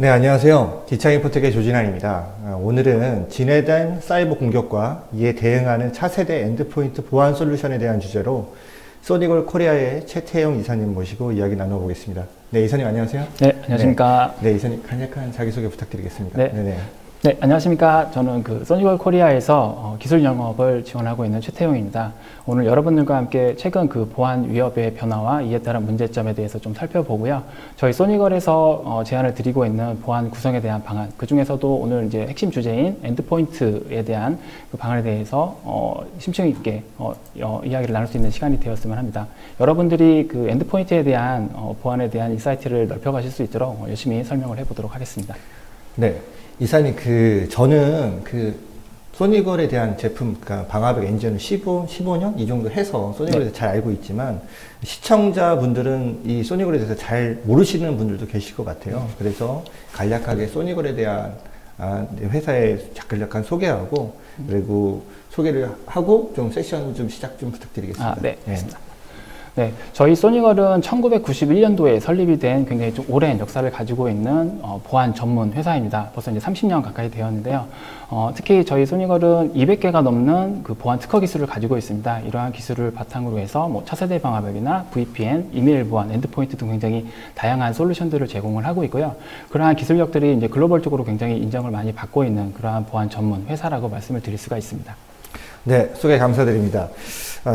네, 안녕하세요. 기창인포텍의 조진환입니다. 오늘은 진행된 사이버 공격과 이에 대응하는 차세대 엔드포인트 보안 솔루션에 대한 주제로 소니골 코리아의 최태영 이사님 모시고 이야기 나눠보겠습니다. 네, 이사님 안녕하세요. 네, 안녕하십니까. 네, 이사님 간략한 자기소개 부탁드리겠습니다. 네. 네네. 네, 안녕하십니까. 저는 소니골 코리아에서 기술 영업을 지원하고 있는 최태용입니다. 오늘 여러분들과 함께 최근 보안 위협의 변화와 이에 따른 문제점에 대해서 좀 살펴보고요. 저희 소니골에서 제안을 드리고 있는 보안 구성에 대한 방안, 그 중에서도 오늘 이제 핵심 주제인 엔드포인트에 대한 그 방안에 대해서 심층 있게 이야기를 나눌 수 있는 시간이 되었으면 합니다. 여러분들이 그 엔드포인트에 대한 보안에 대한 인사이트를 넓혀가실 수 있도록 열심히 설명을 해보도록 하겠습니다. 네. 이사님, 저는 소니걸에 대한 제품, 그러니까 방화벽 엔진을 15년? 이 정도 해서 소니걸에 대해서 잘 알고 있지만, 시청자분들은 이 소니걸에 대해서 잘 모르시는 분들도 계실 것 같아요. 그래서 간략하게 소니걸에 대한 회사의 간략한 소개하고, 그리고 소개를 하고 좀 세션 좀 시작 좀 부탁드리겠습니다. 네, 알겠습니다. 네, 저희 소니걸은 1991년도에 설립이 된 굉장히 좀 오랜 역사를 가지고 있는 보안 전문 회사입니다. 벌써 이제 30년 가까이 되었는데요. 특히 저희 소니걸은 200개가 넘는 보안 특허 기술을 가지고 있습니다. 이러한 기술을 바탕으로 해서 차세대 방화벽이나 VPN, 이메일 보안, 엔드포인트 등 굉장히 다양한 솔루션들을 제공을 하고 있고요. 그러한 기술력들이 이제 글로벌적으로 굉장히 인정을 많이 받고 있는 그러한 보안 전문 회사라고 말씀을 드릴 수가 있습니다. 네, 소개 감사드립니다.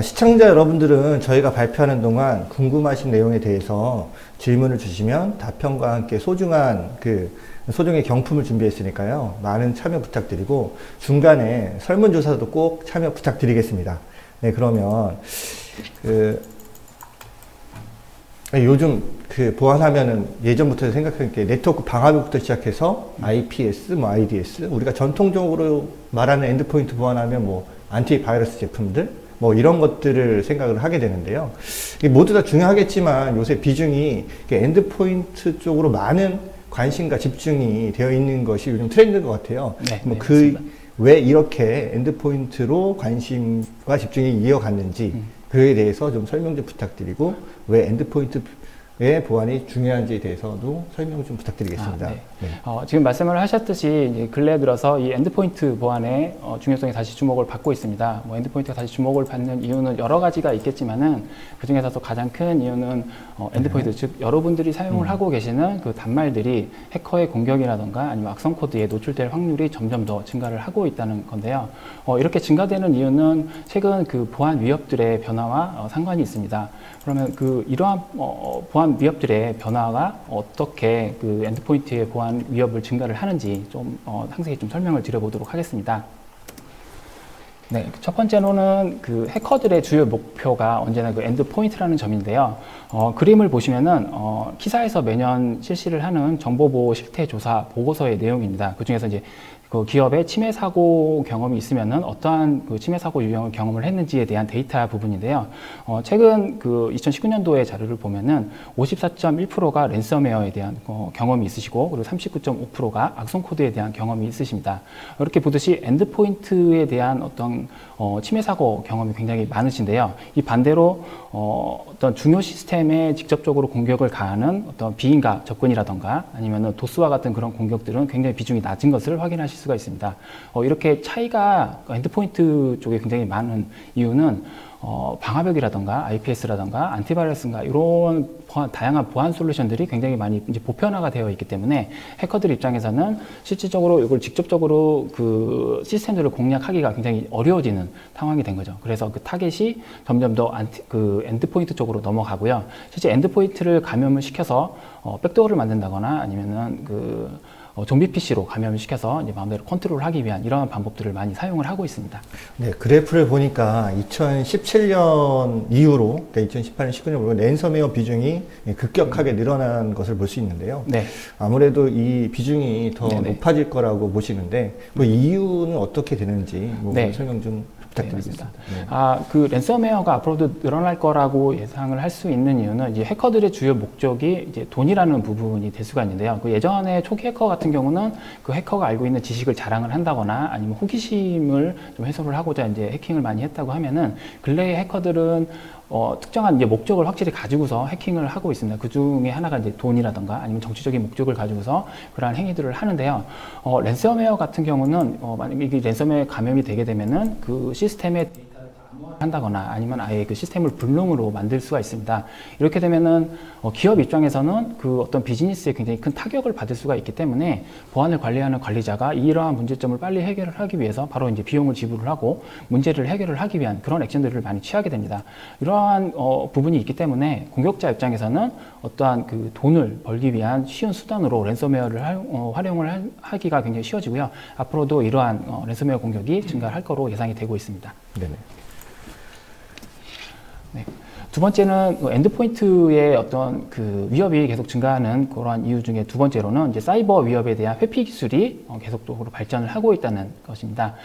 시청자 여러분들은 저희가 발표하는 동안 궁금하신 내용에 대해서 질문을 주시면 답변과 함께 소정의 경품을 준비했으니까요. 많은 참여 부탁드리고 중간에 설문조사도 꼭 참여 부탁드리겠습니다. 네, 그러면 요즘 보안하면은 예전부터 생각한 게 네트워크 방화벽부터 시작해서 IPS, IDS, 우리가 전통적으로 말하는 엔드포인트 보안하면 안티바이러스 제품들 이런 것들을 생각을 하게 되는데요. 모두 다 중요하겠지만 요새 비중이 엔드포인트 쪽으로 많은 관심과 집중이 되어 있는 것이 요즘 트렌드인 것 같아요. 네, 왜 이렇게 엔드포인트로 관심과 집중이 이어갔는지 그에 대해서 좀 설명 좀 부탁드리고 왜 엔드포인트의 보안이 중요한지에 대해서도 설명 좀 부탁드리겠습니다. 네. 지금 말씀을 하셨듯이 이제 근래 들어서 이 엔드포인트 보안의 중요성이 다시 주목을 받고 있습니다. 엔드포인트가 다시 주목을 받는 이유는 여러 가지가 있겠지만은 그 중에서도 가장 큰 이유는 엔드포인트, 즉 여러분들이 사용을 하고 계시는 단말들이 해커의 공격이라던가 아니면 악성 코드에 노출될 확률이 점점 더 증가를 하고 있다는 건데요. 이렇게 증가되는 이유는 최근 보안 위협들의 변화와 상관이 있습니다. 그러면 이러한 보안 위협들의 변화가 어떻게 엔드포인트의 보안 위협을 증가를 하는지 좀 상세히 좀 설명을 드려보도록 하겠습니다. 네, 첫 번째로는 해커들의 주요 목표가 언제나 엔드포인트라는 점인데요. 그림을 보시면은 키사에서 매년 실시를 하는 정보보호 실태조사 보고서의 내용입니다. 그 중에서 이제 기업의 침해 사고 경험이 있으면은 어떠한 침해 사고 유형을 경험을 했는지에 대한 데이터 부분인데요. 최근 2019년도의 자료를 보면은 54.1%가 랜섬웨어에 대한 경험이 있으시고, 그리고 39.5%가 악성 코드에 대한 경험이 있으십니다. 이렇게 보듯이 엔드포인트에 대한 어떤 침해 사고 경험이 굉장히 많으신데요. 이 반대로 어떤 중요 시스템에 직접적으로 공격을 가하는 어떤 비인가 접근이라던가 아니면은 도스와 같은 그런 공격들은 굉장히 비중이 낮은 것을 확인하실 수가 있습니다. 이렇게 차이가 엔드포인트 쪽에 굉장히 많은 이유는 방화벽이라던가 IPS라던가 안티바이러스인가 이런 다양한 보안 솔루션들이 굉장히 많이 이제 보편화가 되어 있기 때문에 해커들 입장에서는 실질적으로 이걸 직접적으로 시스템들을 공략하기가 굉장히 어려워지는 상황이 된 거죠. 그래서 타겟이 점점 더 엔드포인트 쪽으로 넘어가고요. 실제 엔드포인트를 감염을 시켜서 백도어를 만든다거나 아니면은 좀비 PC로 감염을 시켜서 이제 마음대로 컨트롤하기 위한 이러한 방법들을 많이 사용을 하고 있습니다. 네, 그래프를 보니까 2017년 이후로, 그러니까 2018년, 19년 보면 랜섬웨어 비중이 급격하게 늘어난 것을 볼 수 있는데요. 네. 아무래도 이 비중이 더 네네. 높아질 거라고 보시는데, 이유는 어떻게 되는지 설명 좀 부탁드리겠습니다. 네. 랜섬웨어가 앞으로도 늘어날 거라고 예상을 할 수 있는 이유는 이제 해커들의 주요 목적이 이제 돈이라는 부분이 될 수가 있는데요. 예전에 초기 해커 같은 경우는 해커가 알고 있는 지식을 자랑을 한다거나 아니면 호기심을 좀 해소를 하고자 이제 해킹을 많이 했다고 하면은 근래의 해커들은 특정한 이제 목적을 확실히 가지고서 해킹을 하고 있습니다. 그 중에 하나가 이제 돈이라든가 아니면 정치적인 목적을 가지고서 그러한 행위들을 하는데요. 랜섬웨어 같은 경우는 만약에 이게 랜섬웨어 감염이 되게 되면은 그 시스템에 한다거나 아니면 아예 그 시스템을 불능으로 만들 수가 있습니다. 이렇게 되면은 기업 입장에서는 그 어떤 비즈니스에 굉장히 큰 타격을 받을 수가 있기 때문에 보안을 관리하는 관리자가 이러한 문제점을 빨리 해결을 하기 위해서 바로 이제 비용을 지불을 하고 문제를 해결을 하기 위한 그런 액션들을 많이 취하게 됩니다. 이러한 부분이 있기 때문에 공격자 입장에서는 어떠한 그 돈을 벌기 위한 쉬운 수단으로 랜섬웨어를 활용을 하기가 굉장히 쉬워지고요. 앞으로도 이러한 랜섬웨어 공격이 증가할 거로 예상이 되고 있습니다. 네네. 네. 두 번째는 엔드포인트의 어떤 그 위협이 계속 증가하는 그러한 이유 중에 두 번째로는 이제 사이버 위협에 대한 회피 기술이 계속적으로 발전을 하고 있다는 것입니다.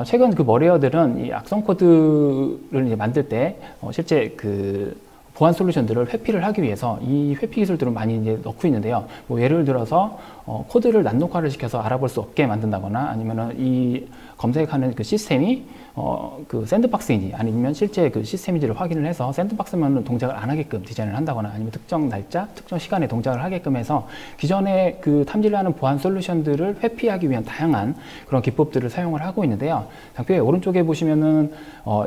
최근 그 머리어들은 이 악성 코드를 이제 만들 때 실제 그 보안 솔루션들을 회피를 하기 위해서 이 회피 기술들을 많이 이제 넣고 있는데요. 뭐 예를 들어서 코드를 난독화를 시켜서 알아볼 수 없게 만든다거나 아니면은 이 검색하는 그 시스템이 그 샌드박스인지 아니면 실제 그 시스템인지를 확인을 해서 샌드박스면 동작을 안 하게끔 디자인을 한다거나 아니면 특정 날짜, 특정 시간에 동작을 하게끔 해서 기존에 그 탐지를 하는 보안 솔루션들을 회피하기 위한 다양한 그런 기법들을 사용을 하고 있는데요. 장표의 오른쪽에 보시면은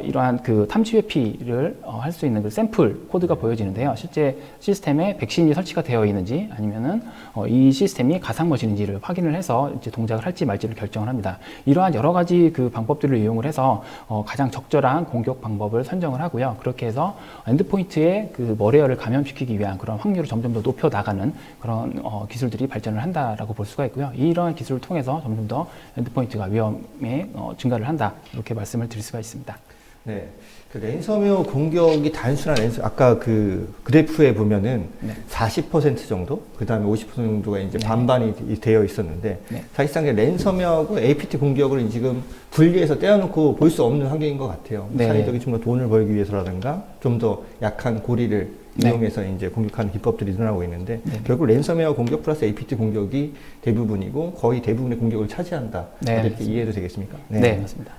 이러한 그 탐지 회피를 할 수 있는 그 샘플 코드가 보여지는데요. 실제 시스템에 백신이 설치가 되어 있는지 아니면은 이 시스템이 가상 머신인지를 확인을 해서 이제 동작을 할지 말지를 결정을 합니다. 이러한 여러 가지 그 방법들을 이용을 해서 가장 적절한 공격 방법을 선정을 하고요. 그렇게 해서 엔드포인트의 그 머레어를 감염시키기 위한 그런 확률을 점점 더 높여 나가는 그런 기술들이 발전을 한다라고 볼 수가 있고요. 이러한 기술을 통해서 점점 더 엔드포인트가 위험에 증가를 한다 이렇게 말씀을 드릴 수가 있습니다. 네. 그 랜섬웨어 공격이 단순한 아까 그 그래프에 보면은 네. 40% 정도, 그 다음에 50% 정도가 이제 네. 반반이 되어 있었는데, 네. 사실상 랜섬웨어하고 APT 공격을 지금 분리해서 떼어놓고 볼 수 없는 환경인 것 같아요. 네. 사회적인 좀 더 돈을 벌기 위해서라든가, 좀 더 약한 고리를 네. 이용해서 이제 공격하는 기법들이 늘어나고 있는데, 네. 결국 랜섬웨어 공격 플러스 APT 공격이 대부분이고, 거의 대부분의 공격을 차지한다. 네, 이렇게 맞습니다. 이해해도 되겠습니까? 네, 맞습니다.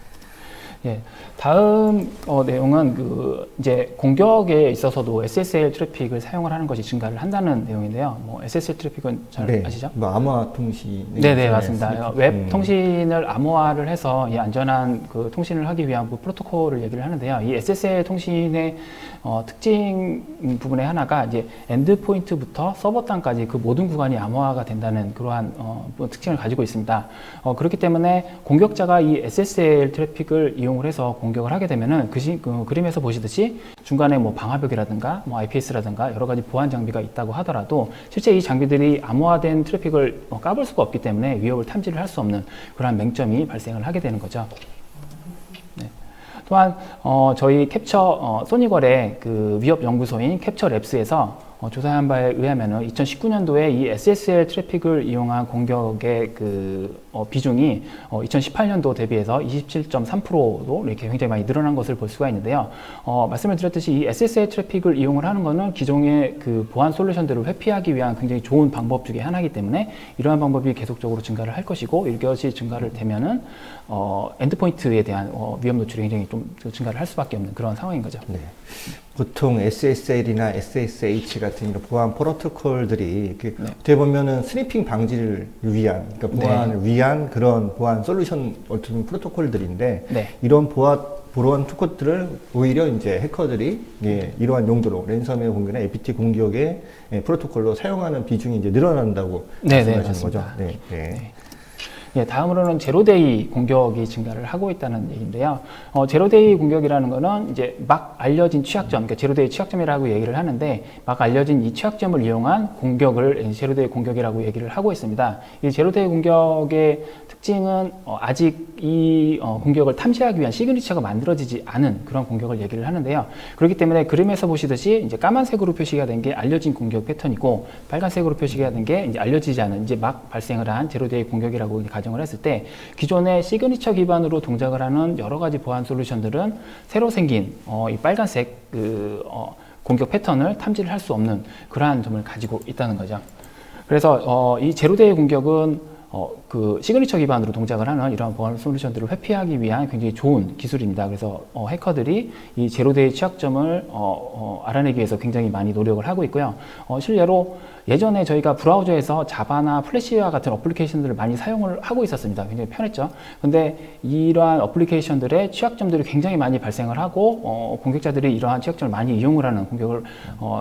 예, 다음 내용은 그 이제 공격에 있어서도 SSL 트래픽을 사용을 하는 것이 증가를 한다는 내용인데요. 뭐 SSL 트래픽은 잘 네. 아시죠? 뭐 암호화 통신. 네네, 맞습니다. 웹 통신을 암호화를 해서 이 안전한 그 통신을 하기 위한 그 프로토콜을 얘기를 하는데요. 이 SSL 통신의 특징 부분의 하나가 이제 엔드포인트부터 서버端까지 그 모든 구간이 암호화가 된다는 그러한 특징을 가지고 있습니다. 그렇기 때문에 공격자가 이 SSL 트래픽을 이용을 해서 공격을 하게 되면은 그 그림에서 보시듯이 중간에 뭐 방화벽이라든가 뭐 IPS라든가 여러 가지 보안 장비가 있다고 하더라도 실제 이 장비들이 암호화된 트래픽을 까볼 수가 없기 때문에 위협을 탐지를 할 수 없는 그러한 맹점이 발생을 하게 되는 거죠. 네. 또한 저희 캡처 소니걸의 그 위협 연구소인 캡처랩스에서 조사한 바에 의하면은 2019년도에 이 SSL 트래픽을 이용한 공격의 그 비중이 2018년도 대비해서 27.3%로 이렇게 굉장히 많이 늘어난 것을 볼 수가 있는데요. 말씀을 드렸듯이 이 SSL 트래픽을 이용을 하는 것은 기존의 그 보안 솔루션들을 회피하기 위한 굉장히 좋은 방법 중에 하나이기 때문에 이러한 방법이 계속적으로 증가를 할 것이고 이것이 증가를 되면은 엔드포인트에 대한 위험 노출이 굉장히 좀 증가를 할 수밖에 없는 그런 상황인 거죠. 네. 보통 SSL이나 SSH 같은 이런 보안 프로토콜들이 네. 어떻게 보면은 스니핑 방지를 위한, 그러니까 보안을 위한 그런 보안 솔루션 어떤 프로토콜들인데 네. 이런 보안 프로토콜들을 오히려 이제 해커들이 이러한 용도로 랜섬웨어 공격이나 APT 공격의 프로토콜로 사용하는 비중이 이제 늘어난다고 네, 말씀하시는 거죠. 맞습니다. 네. 네. 네. 예, 다음으로는 제로데이 공격이 증가를 하고 있다는 얘기인데요. 제로데이 공격이라는 거는 이제 막 알려진 취약점, 그러니까 제로데이 취약점이라고 얘기를 하는데 막 알려진 이 취약점을 이용한 공격을 제로데이 공격이라고 얘기를 하고 있습니다. 이 제로데이 공격의 특징은 아직 이 공격을 탐지하기 위한 시그니처가 만들어지지 않은 그런 공격을 얘기를 하는데요. 그렇기 때문에 그림에서 보시듯이 이제 까만색으로 표시가 된 게 알려진 공격 패턴이고 빨간색으로 표시가 된 게 이제 알려지지 않은 이제 막 발생을 한 제로데이 공격이라고 가정을 했을 때 기존의 시그니처 기반으로 동작을 하는 여러 가지 보안 솔루션들은 새로 생긴 이 빨간색 공격 패턴을 탐지를 할 수 없는 그러한 점을 가지고 있다는 거죠. 그래서 이 제로데이 공격은 그 시그니처 기반으로 동작을 하는 이러한 보안 솔루션들을 회피하기 위한 굉장히 좋은 기술입니다. 그래서 해커들이 이 제로데이 취약점을 알아내기 위해서 굉장히 많이 노력을 하고 있고요. 실제로 예전에 저희가 브라우저에서 자바나 플래시와 같은 어플리케이션들을 많이 사용을 하고 있었습니다. 굉장히 편했죠. 근데 이러한 어플리케이션들의 취약점들이 굉장히 많이 발생을 하고 공격자들이 이러한 취약점을 많이 이용을 하는 공격을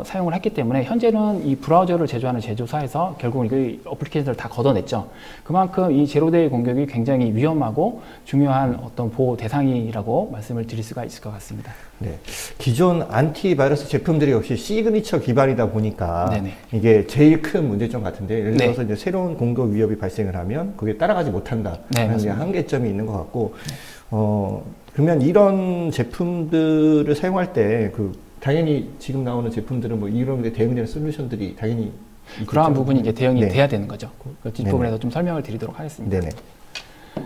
사용을 했기 때문에 현재는 이 브라우저를 제조하는 제조사에서 결국은 이 어플리케이션들을 다 걷어냈죠. 그만큼 이 제로데이 공격이 굉장히 위험하고 중요한 어떤 보호 대상이라고 말씀을 드릴 수가 있을 것 같습니다. 네. 기존 안티바이러스 제품들이 역시 시그니처 기반이다 보니까 네네. 이게 제일 큰 문제점 같은데 예를 네. 들어서 이제 새로운 공격 위협이 발생을 하면 그게 따라가지 못한다. 네, 하는 맞습니다. 한계점이 있는 것 같고 그러면 이런 제품들을 사용할 때 당연히 지금 나오는 제품들은 뭐 이런 데 대응되는 솔루션들이 당연히 그러한 있겠죠? 부분이 이제 대응이 네. 돼야 되는 거죠. 그 뒷부분에서 좀 설명을 드리도록 하겠습니다. 네네.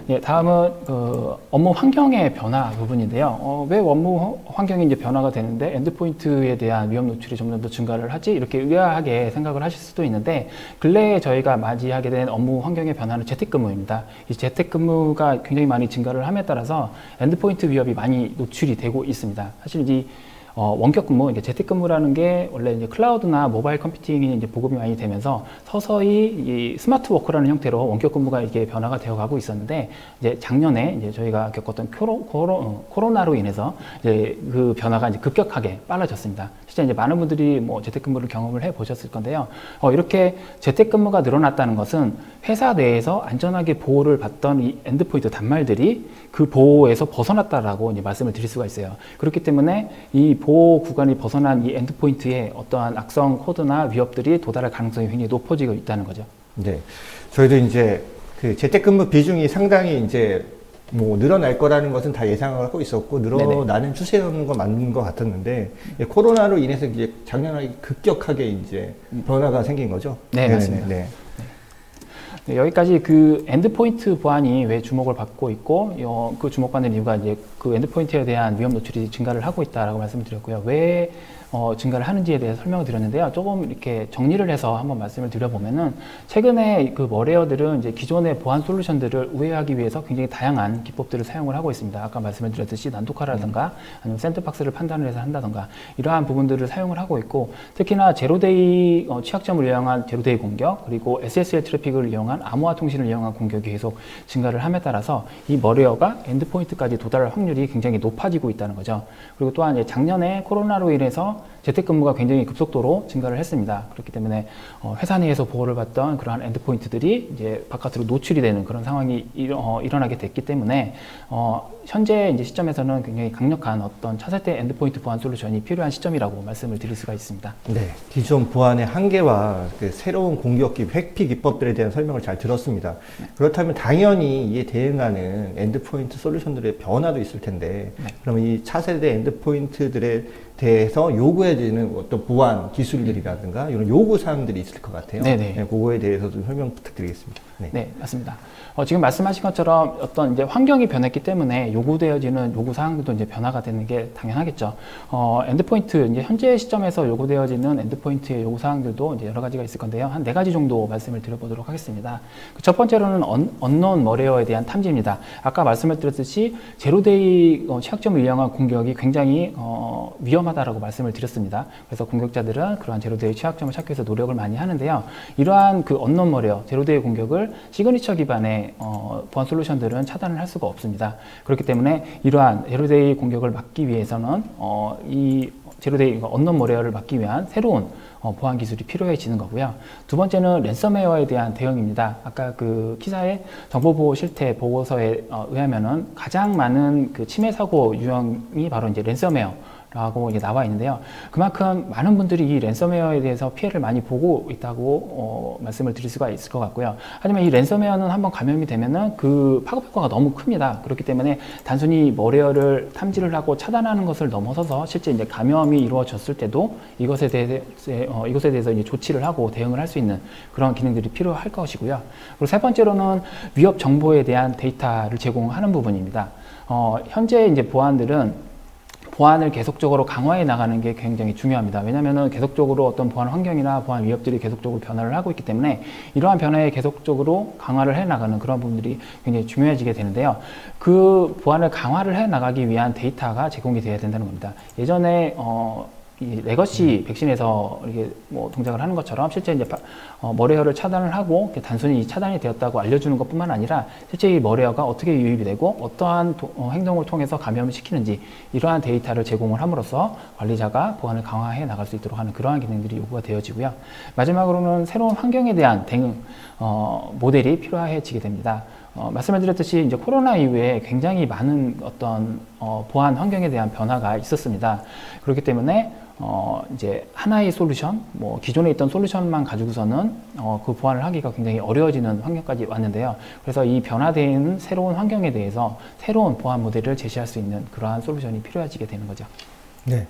예, 다음은 그 업무 환경의 변화 부분인데요. 왜 업무 환경이 이제 변화가 되는데 엔드포인트에 대한 위험 노출이 점점 더 증가를 하지? 이렇게 의아하게 생각을 하실 수도 있는데 근래에 저희가 맞이하게 된 업무 환경의 변화는 재택근무입니다. 이 재택근무가 굉장히 많이 증가를 함에 따라서 엔드포인트 위협이 많이 노출이 되고 있습니다. 사실 이 원격 근무, 이제 재택근무라는 게 원래 이제 클라우드나 모바일 컴퓨팅이 이제 보급이 많이 되면서 서서히 이 스마트 워크라는 형태로 원격 근무가 이게 변화가 되어 가고 있었는데 이제 작년에 이제 저희가 겪었던 코로나로 인해서 이제 그 변화가 이제 급격하게 빨라졌습니다. 실제 이제 많은 분들이 뭐 재택근무를 경험을 해 보셨을 건데요. 이렇게 재택근무가 늘어났다는 것은 회사 내에서 안전하게 보호를 받던 이 엔드포인트 단말들이 그 보호에서 벗어났다라고 이제 말씀을 드릴 수가 있어요. 그렇기 때문에 이 보호 구간이 벗어난 이 엔드포인트에 어떠한 악성 코드나 위협들이 도달할 가능성이 굉장히 높아지고 있다는 거죠. 네. 저희도 이제 그 재택근무 비중이 상당히 이제 뭐 늘어날 거라는 것은 다 예상을 하고 있었고 늘어나는 추세였는 건 맞는 것 같았는데 코로나로 인해서 이제 작년에 급격하게 이제 변화가 생긴 거죠. 네, 네네네. 맞습니다. 네. 네, 여기까지 그 엔드포인트 보안이 왜 주목을 받고 있고 그 주목받는 이유가 이제 그 엔드포인트에 대한 위험 노출이 증가를 하고 있다라고 말씀을 드렸고요. 왜 증가를 하는지에 대해서 설명을 드렸는데요. 조금 이렇게 정리를 해서 한번 말씀을 드려보면은 최근에 그 머레어들은 이제 기존의 보안 솔루션들을 우회하기 위해서 굉장히 다양한 기법들을 사용을 하고 있습니다. 아까 말씀을 드렸듯이 난독화라든가 아니면 샌드박스를 판단을 해서 한다든가 이러한 부분들을 사용을 하고 있고 특히나 제로데이 취약점을 이용한 제로데이 공격 그리고 SSL 트래픽을 이용한 암호화 통신을 이용한 공격이 계속 증가를 함에 따라서 이 머레어가 엔드포인트까지 도달할 확률이 굉장히 높아지고 있다는 거죠. 그리고 또한 이제 작년에 코로나로 인해서 재택근무가 굉장히 급속도로 증가를 했습니다. 그렇기 때문에 회사 내에서 보호를 받던 그러한 엔드포인트들이 이제 바깥으로 노출이 되는 그런 상황이 일어나게 됐기 때문에 현재 이제 시점에서는 굉장히 강력한 어떤 차세대 엔드포인트 보안 솔루션이 필요한 시점이라고 말씀을 드릴 수가 있습니다. 네, 기존 보안의 한계와 그 새로운 공격기, 회피 기법들에 대한 설명을 잘 들었습니다. 그렇다면 당연히 이에 대응하는 엔드포인트 솔루션들의 변화도 있을 텐데, 그러면 이 차세대 엔드포인트들에 대해서 요구해지는 어떤 보안 기술들이라든가 이런 요구 사항들이 있을 것 같아요. 네네. 네, 그거에 대해서 좀 설명 부탁드리겠습니다. 네. 네, 맞습니다. 지금 말씀하신 것처럼 어떤 이제 환경이 변했기 때문에 요구되어지는 요구 사항들도 이제 변화가 되는 게 당연하겠죠. 엔드포인트 이제 현재 시점에서 요구되어지는 엔드포인트의 요구 사항들도 이제 여러 가지가 있을 건데요. 한 4가지 정도 말씀을 드려보도록 하겠습니다. 첫 번째로는 언노운 머레어에 대한 탐지입니다. 아까 말씀을 드렸듯이 제로데이 취약점을 이용한 공격이 굉장히 위험하다라고 말씀을 드렸습니다. 그래서 공격자들은 그러한 제로데이 취약점을 찾기 위해서 노력을 많이 하는데요. 이러한 그 언노운 머레어, 제로데이 공격을 시그니처 기반의 보안 솔루션들은 차단을 할 수가 없습니다. 그렇기 때문에 이러한 제로데이 공격을 막기 위해서는 이 제로데이 언노운 머레어를 막기 위한 새로운 보안 기술이 필요해지는 거고요. 두 번째는 랜섬웨어에 대한 대응입니다. 아까 그 기사의 정보보호 실태 보고서에 의하면은 가장 많은 그 침해 사고 유형이 바로 이제 랜섬웨어. 라고 이제 나와 있는데요. 그만큼 많은 분들이 이 랜섬웨어에 대해서 피해를 많이 보고 있다고 말씀을 드릴 수가 있을 것 같고요. 하지만 이 랜섬웨어는 한번 감염이 되면은 그 파급 효과가 너무 큽니다. 그렇기 때문에 단순히 머레어를 탐지를 하고 차단하는 것을 넘어서서 실제 이제 감염이 이루어졌을 때도 이것에 대해서 이제 조치를 하고 대응을 할 수 있는 그런 기능들이 필요할 것이고요. 그리고 세 번째로는 위협 정보에 대한 데이터를 제공하는 부분입니다. 현재 이제 보안들은 보안을 계속적으로 강화해 나가는 게 굉장히 중요합니다. 왜냐하면 계속적으로 어떤 보안 환경이나 보안 위협들이 계속적으로 변화를 하고 있기 때문에 이러한 변화에 계속적으로 강화를 해 나가는 그런 부분들이 굉장히 중요해지게 되는데요. 그 보안을 강화를 해 나가기 위한 데이터가 제공이 돼야 된다는 겁니다. 예전에 이 레거시 백신에서 이렇게 뭐 동작을 하는 것처럼 실제 이제 머레어를 차단을 하고 단순히 차단이 되었다고 알려주는 것뿐만 아니라 실제 이 머레어가 어떻게 유입이 되고 어떠한 행동을 통해서 감염을 시키는지 이러한 데이터를 제공을 함으로써 관리자가 보안을 강화해 나갈 수 있도록 하는 그러한 기능들이 요구가 되어지고요. 마지막으로는 새로운 환경에 대한 대응 모델이 필요해지게 됩니다. 말씀을 드렸듯이 이제 코로나 이후에 굉장히 많은 어떤 보안 환경에 대한 변화가 있었습니다. 그렇기 때문에 이제 하나의 솔루션, 뭐 기존에 있던 솔루션만 가지고서는 그 보안을 하기가 굉장히 어려워지는 환경까지 왔는데요. 그래서 이 변화된 새로운 환경에 대해서 새로운 보안 모델을 제시할 수 있는 그러한 솔루션이 필요해지게 되는 거죠. 네.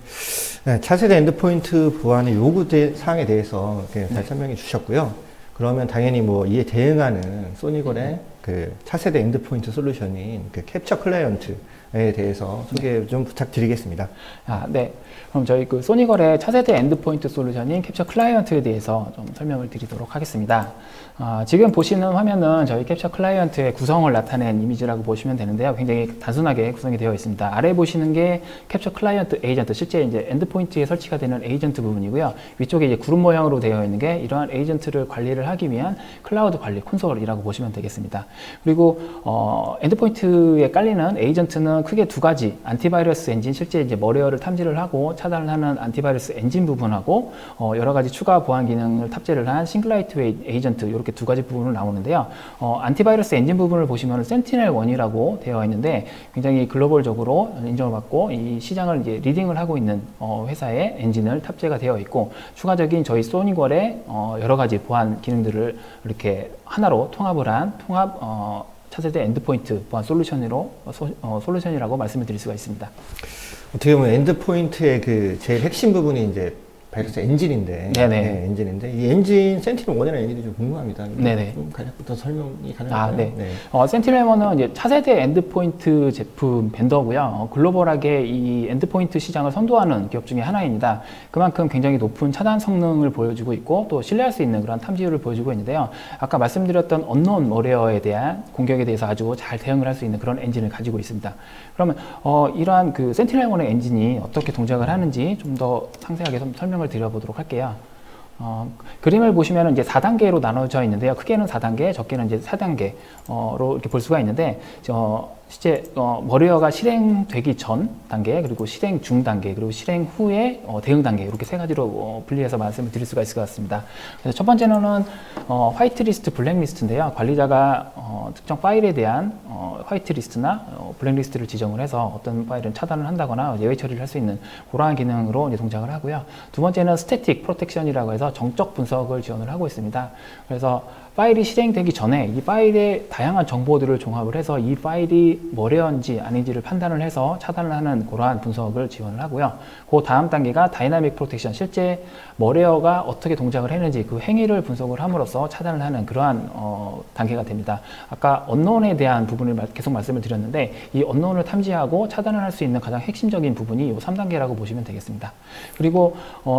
네, 차세대 엔드포인트 보안의 요구 사항에 대해서 잘 설명해 주셨고요. 그러면 당연히 뭐 이에 대응하는 소니걸의 그 차세대 엔드포인트 솔루션인 그 캡처 클라이언트에 대해서 소개 좀 부탁드리겠습니다. 네. 그럼 저희 그 소니걸의 차세대 엔드포인트 솔루션인 캡처 클라이언트에 대해서 좀 설명을 드리도록 하겠습니다. 지금 보시는 화면은 저희 캡처 클라이언트의 구성을 나타낸 이미지라고 보시면 되는데요. 굉장히 단순하게 구성이 되어 있습니다. 아래 보시는 게 캡처 클라이언트 에이전트, 실제 이제 엔드포인트에 설치가 되는 에이전트 부분이고요. 위쪽에 이제 구름 모양으로 되어 있는 게 이러한 에이전트를 관리를 하기 위한 클라우드 관리 콘솔이라고 보시면 되겠습니다. 그리고 엔드포인트에 깔리는 에이전트는 크게 두 가지, 안티바이러스 엔진, 실제 이제 머레어를 탐지를 하고 차단을 하는 안티바이러스 엔진 부분하고 여러 가지 추가 보안 기능을 탑재를 한 싱글라이트웨이 에이전트, 이렇게 두 가지 부분을 나오는데요. 안티바이러스 엔진 부분을 보시면 센티넬1이라고 되어 있는데 굉장히 글로벌적으로 인정을 받고 이 시장을 이제 리딩을 하고 있는 회사의 엔진을 탑재가 되어 있고, 추가적인 저희 소니걸의 여러 가지 보안 기능들을 이렇게 하나로 통합을 한 차세대 엔드포인트 보안 솔루션이라고 말씀을 드릴 수가 있습니다. 어떻게 보면 엔드포인트의 그 제일 핵심 부분이 이제 바이러스 엔진인데, 네, 엔진인데 이 엔진 센티넬1이라는 엔진이 좀 궁금합니다. 네네. 좀 간략부터 설명이 가능할까요? 네. 네. 센티넬1은 이제 차세대 엔드포인트 제품 벤더고요. 글로벌하게 이 엔드포인트 시장을 선도하는 기업 중에 하나입니다. 그만큼 굉장히 높은 차단 성능을 보여주고 있고 또 신뢰할 수 있는 그런 탐지율을 보여주고 있는데요. 아까 말씀드렸던 언노운 머레어에 대한 공격에 대해서 아주 잘 대응을 할 수 있는 그런 엔진을 가지고 있습니다. 그러면 이러한 그 센티넬1의 엔진이 어떻게 동작을 하는지 좀 더 상세하게 설명을 드려보도록 할게요. 그림을 보시면 이제 4단계로 나눠져 있는데요. 크게는 4단계, 적게는 이제 4단계로 이렇게 볼 수가 있는데, 실제 머리어가 실행되기 전 단계, 그리고 실행 중 단계, 그리고 실행 후에 대응 단계, 이렇게 세 가지로 분리해서 말씀을 드릴 수가 있을 것 같습니다. 그래서 첫 번째는 화이트리스트, 블랙리스트인데요. 관리자가 특정 파일에 대한 화이트리스트나 블랙리스트를 지정을 해서 어떤 파일은 차단을 한다거나 예외 처리를 할 수 있는 그러한 기능으로 이제 동작을 하고요. 두 번째는 스태틱 프로텍션이라고 해서 정적 분석을 지원을 하고 있습니다. 그래서 파일이 실행되기 전에 이 파일의 다양한 정보들을 종합을 해서 이 파일이 머레어인지 아닌지를 판단을 해서 차단을 하는 그러한 분석을 지원을 하고요. 그 다음 단계가 다이나믹 프로텍션, 실제 머레어가 어떻게 동작을 했는지 그 행위를 분석을 함으로써 차단을 하는 그러한 단계가 됩니다. 아까 언노운에 대한 부분을 계속 말씀을 드렸는데, 이 언노운을 탐지하고 차단을 할 수 있는 가장 핵심적인 부분이 이 3단계라고 보시면 되겠습니다. 그리고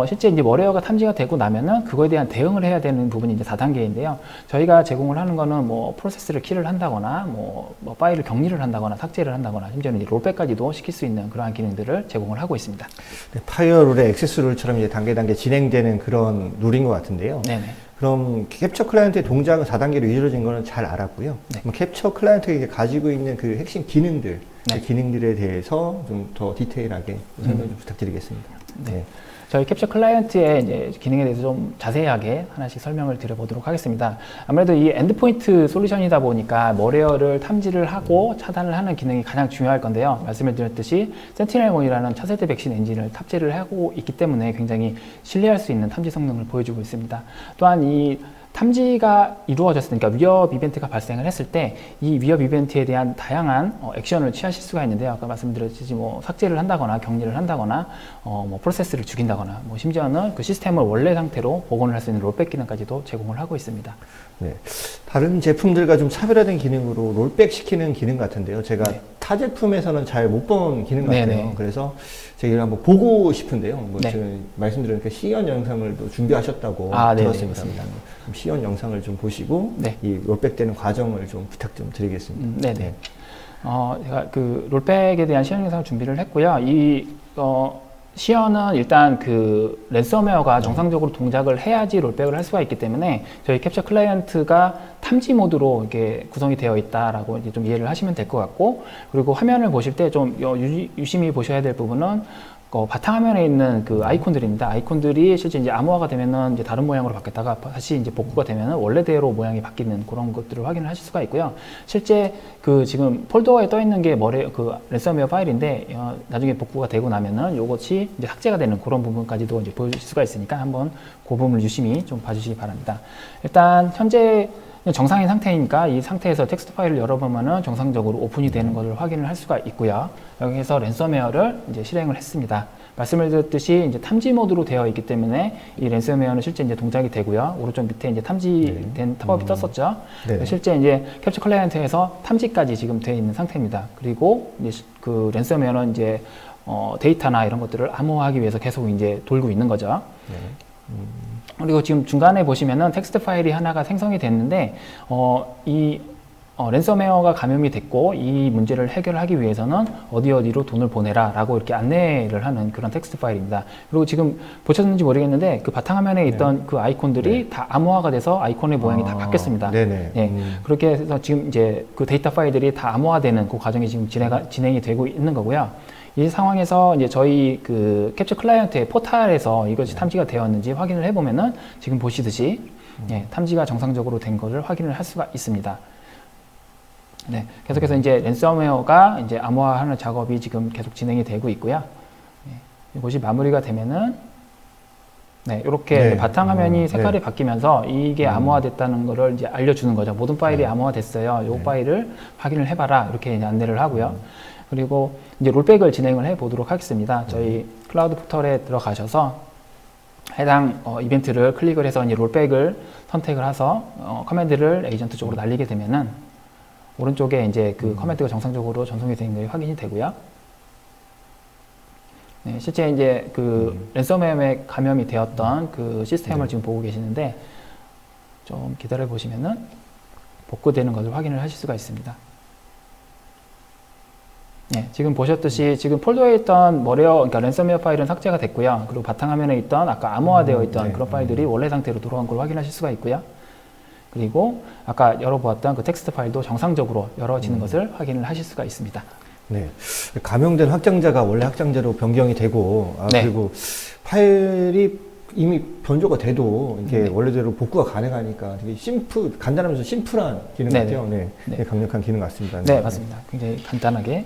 실제 이제 머레어가 탐지가 되고 나면은 그거에 대한 대응을 해야 되는 부분이 이제 4단계인데요. 저희가 제공을 하는 거는 뭐 프로세스를 킬을 한다거나 뭐 파일을 격리를 한다거나 삭제를 한다거나 심지어는 이제 롤백까지도 시킬 수 있는 그러한 기능들을 제공을 하고 있습니다. 네, 파이어롤의 액세스 룰처럼 이제 단계 진행되는 그런 룰인 것 같은데요. 네네. 그럼 캡처 클라이언트의 동작은 4단계로 이루어진 거는 잘 알았고요. 네. 그럼 캡처 클라이언트가 가지고 있는 그 핵심 기능들, 네. 그 기능들에 대해서 좀 더 디테일하게 설명 좀 부탁드리겠습니다. 네. 저희 캡처 클라이언트의 이제 기능에 대해서 좀 자세하게 하나씩 설명을 드려보도록 하겠습니다. 아무래도 이 엔드포인트 솔루션이다 보니까 머레어를 탐지를 하고 차단을 하는 기능이 가장 중요할 건데요. 말씀을 드렸듯이 센티넬1이라는 차세대 백신 엔진을 탑재를 하고 있기 때문에 굉장히 신뢰할 수 있는 탐지 성능을 보여주고 있습니다. 또한 이 탐지가 이루어졌으니까 위협 이벤트가 발생을 했을 때 이 위협 이벤트에 대한 다양한 액션을 취하실 수가 있는데요. 아까 말씀드렸듯이 뭐 삭제를 한다거나 격리를 한다거나 뭐 프로세스를 죽인다거나 뭐 심지어는 그 시스템을 원래 상태로 복원을 할 수 있는 롤백 기능까지도 제공을 하고 있습니다. 네. 다른 제품들과 좀 차별화된 기능으로 롤백 시키는 기능 같은데요. 제가 네. 타 제품에서는 잘 못 본 기능 같아요. 네네. 그래서 제가 이걸 한번 보고 싶은데요. 뭐 네. 지금 말씀드리니까 시연 영상을 또 준비하셨다고 네네, 들었습니다. 맞습니다. 좀 시연 영상을 좀 보시고 네. 이 롤백 되는 과정을 좀 부탁 좀 드리겠습니다. 네네. 제가 그 롤백에 대한 시연 영상을 준비를 했고요. 시연은 일단 그 랜섬웨어가 정상적으로 동작을 해야지 롤백을 할 수가 있기 때문에 저희 캡처 클라이언트가 탐지 모드로 이렇게 구성이 되어 있다라고 이제 좀 이해를 하시면 될 것 같고, 그리고 화면을 보실 때 좀 유심히 보셔야 될 부분은 바탕화면에 있는 그 아이콘들입니다. 아이콘들이 실제 이제 암호화가 되면은 이제 다른 모양으로 바뀌었다가 다시 이제 복구가 되면은 원래대로 모양이 바뀌는 그런 것들을 확인을 하실 수가 있고요. 실제 그 지금 폴더에 떠 있는 게 그 랜섬웨어 파일인데 나중에 복구가 되고 나면은 요것이 이제 삭제가 되는 그런 부분까지도 이제 보여줄 수가 있으니까 한번 그 부분을 유심히 좀 봐주시기 바랍니다. 일단 현재 정상인 상태이니까 이 상태에서 텍스트 파일을 열어보면은 정상적으로 오픈이 되는 것을 확인을 할 수가 있고요. 여기서 랜섬웨어를 이제 실행을 했습니다. 말씀을 드렸듯이 이제 탐지 모드로 되어 있기 때문에 이 랜섬웨어는 실제 이제 동작이 되고요. 오른쪽 밑에 이제 탐지된 탑업이 떴었죠. 네. 실제 이제 캡처 클라이언트에서 탐지까지 지금 되어 있는 상태입니다. 그리고 이제 그 랜섬웨어는 이제 데이터나 이런 것들을 암호화하기 위해서 계속 이제 돌고 있는 거죠. 네. 그리고 지금 중간에 보시면은 텍스트 파일이 하나가 생성이 됐는데, 랜섬웨어가 감염이 됐고, 이 문제를 해결하기 위해서는 어디로 돈을 보내라 라고 이렇게 안내를 하는 그런 텍스트 파일입니다. 그리고 지금 보셨는지 모르겠는데, 그 바탕화면에 있던 그 아이콘들이 다 암호화가 돼서 아이콘의 모양이 다 바뀌었습니다. 네네. 네. 그렇게 해서 지금 이제 그 데이터 파일들이 다 암호화되는 그 과정이 지금 진행이 되고 있는 거고요. 이 상황에서 이제 저희 그 캡처 클라이언트의 포탈에서 이것이 탐지가 되었는지 확인을 해보면은 지금 보시듯이 탐지가 정상적으로 된 것을 확인을 할 수가 있습니다. 네, 계속해서 이제 랜섬웨어가 이제 암호화하는 작업이 지금 계속 진행이 되고 있고요. 이것이 마무리가 되면은 이렇게 바탕화면이 색깔이 바뀌면서 이게 암호화됐다는 것을 이제 알려주는 거죠. 모든 파일이 암호화됐어요. 이 파일을 확인을 해봐라. 이렇게 이제 안내를 하고요. 그리고 이제 롤백을 진행을 해 보도록 하겠습니다. 저희 클라우드 포털에 들어가셔서 해당 이벤트를 클릭을 해서 이제 롤백을 선택을 해서 커맨드를 에이전트 쪽으로 날리게 되면은 오른쪽에 이제 그 커맨드가 정상적으로 전송이 된 것이 확인이 되고요. 네, 실제 이제 그 랜섬웨어에 감염이 되었던 그 시스템을 지금 보고 계시는데 좀 기다려 보시면은 복구되는 것을 확인을 하실 수가 있습니다. 네, 지금 보셨듯이 지금 폴더에 있던 그러니까 랜섬웨어 파일은 삭제가 됐고요. 그리고 바탕화면에 있던 아까 암호화되어 있던 그런 파일들이 원래 상태로 돌아온 걸 확인하실 수가 있고요. 그리고 아까 열어보았던 그 텍스트 파일도 정상적으로 열어지는 것을 확인을 하실 수가 있습니다. 네. 감염된 확장자가 원래 확장자로 변경이 되고, 네. 그리고 파일이 이미 변조가 돼도 이게 원래대로 복구가 가능하니까 되게 간단하면서 심플한 기능 같아요. 네. 네. 네, 강력한 기능 같습니다. 네, 맞습니다. 굉장히 간단하게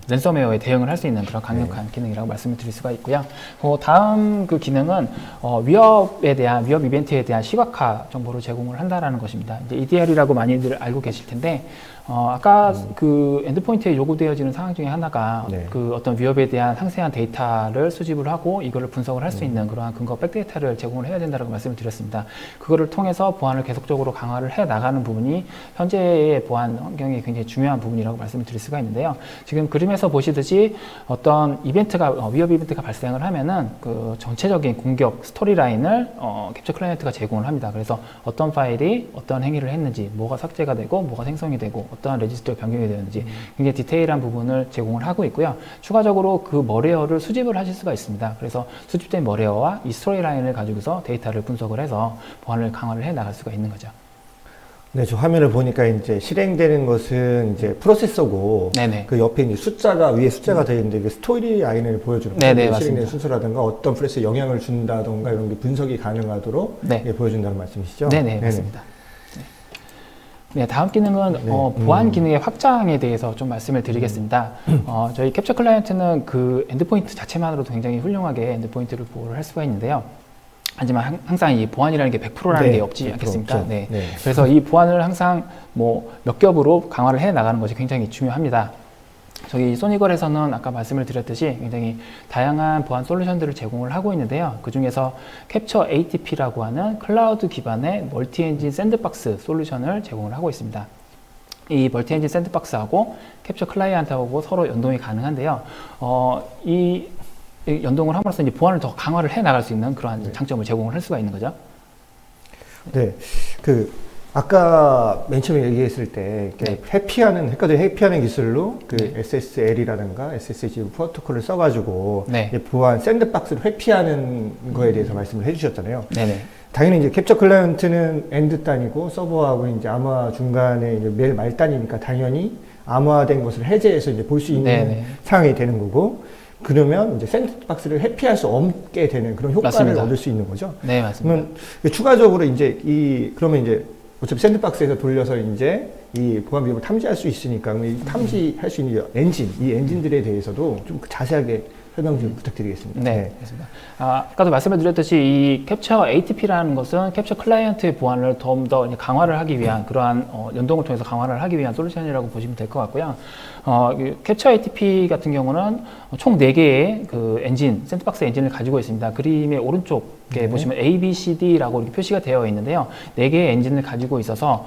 랜섬웨어에 대응을 할 수 있는 그런 강력한 기능이라고 말씀을 드릴 수가 있고요. 다음 그 기능은 위협 이벤트에 대한 시각화 정보를 제공을 한다라는 것입니다. 이제 EDR이라고 많이들 알고 계실 텐데 아까 그 엔드포인트에 요구되어지는 상황 중에 하나가 그 어떤 위협에 대한 상세한 데이터를 수집을 하고 이거를 분석을 할 수 있는 그러한 근거 백데이터를 제공을 해야 된다고 말씀을 드렸습니다. 그거를 통해서 보안을 계속적으로 강화를 해 나가는 부분이 현재의 보안 환경이 굉장히 중요한 부분이라고 말씀을 드릴 수가 있는데요. 지금 그림에서 보시듯이 어떤 위협 이벤트가 발생을 하면은 그 전체적인 공격 스토리라인을 캡처 클라이언트가 제공을 합니다. 그래서 어떤 파일이 어떤 행위를 했는지, 뭐가 삭제가 되고, 뭐가 생성이 되고, 어떠한 레지스터가 변경이 되는지 굉장히 디테일한 부분을 제공을 하고 있고요. 추가적으로 그 머레어를 수집을 하실 수가 있습니다. 그래서 수집된 머레어와 이 스토리라인을 가지고서 데이터를 분석을 해서 보안을 강화를 해 나갈 수가 있는 거죠. 네, 저 화면을 보니까 이제 실행되는 것은 이제 프로세서고, 네네. 그 옆에 이제 위에 숫자가 되어 있는데, 그 스토리 라인을 보여주는 거예요. 네네, 실행되는 맞습니다. 순서라든가 어떤 프로세스에 영향을 준다던가 이런 게 분석이 가능하도록 보여준다는 말씀이시죠? 네네, 맞습니다. 네, 다음 기능은 보안 기능의 확장에 대해서 좀 말씀을 드리겠습니다. 저희 캡처 클라이언트는 그 엔드포인트 자체만으로도 굉장히 훌륭하게 엔드포인트를 보호를 할 수가 있는데요. 하지만 항상 이 보안이라는 게 100%라는 게 없지 않겠습니까? 없죠. 네. 네. 그래서 이 보안을 항상 몇 겹으로 강화를 해 나가는 것이 굉장히 중요합니다. 저희 소니걸에서는 아까 말씀을 드렸듯이 굉장히 다양한 보안 솔루션들을 제공을 하고 있는데요. 그 중에서 캡처 ATP라고 하는 클라우드 기반의 멀티 엔진 샌드박스 솔루션을 제공을 하고 있습니다. 이 멀티 엔진 샌드박스하고 캡처 클라이언트하고 서로 연동이 가능한데요. 이 연동을 함으로써 이제 보안을 더 강화를 해 나갈 수 있는 그러한 장점을 제공을 할 수가 있는 거죠. 네. 아까 맨 처음에 얘기했을 때, 해커들이 회피하는 기술로 SSL이라든가 SSH 프로토콜을 써가지고, 보안 샌드박스를 회피하는 거에 대해서 말씀을 해주셨잖아요. 네네. 당연히 이제 캡처 클라이언트는 엔드 단이고 서버하고 이제 암호화 중간에 이제 매일 말 단이니까 당연히 암호화된 것을 해제해서 이제 볼 수 있는 상황이 되는 거고, 그러면 이제 샌드박스를 회피할 수 없게 되는 그런 효과를 맞습니다. 얻을 수 있는 거죠. 네, 맞습니다. 그러면 추가적으로 이제 그러면 이제 어차피 샌드박스에서 돌려서 이제 이 보안 비용을 탐지할 수 있으니까 이 탐지할 수 있는 이 엔진들에 대해서도 좀 자세하게 설명 좀 부탁드리겠습니다. 네, 알겠습니다. 아까도 말씀을 드렸듯이 이 캡처 ATP라는 것은 캡처 클라이언트의 보안을 좀 더 강화를 하기 위한 그러한 연동을 통해서 강화를 하기 위한 솔루션이라고 보시면 될 것 같고요. 캡처 ATP 같은 경우는 총 4개의 그 엔진, 샌드박스 엔진을 가지고 있습니다. 그림의 오른쪽에 보시면 A, B, C, D라고 이렇게 표시가 되어 있는데요. 4개의 엔진을 가지고 있어서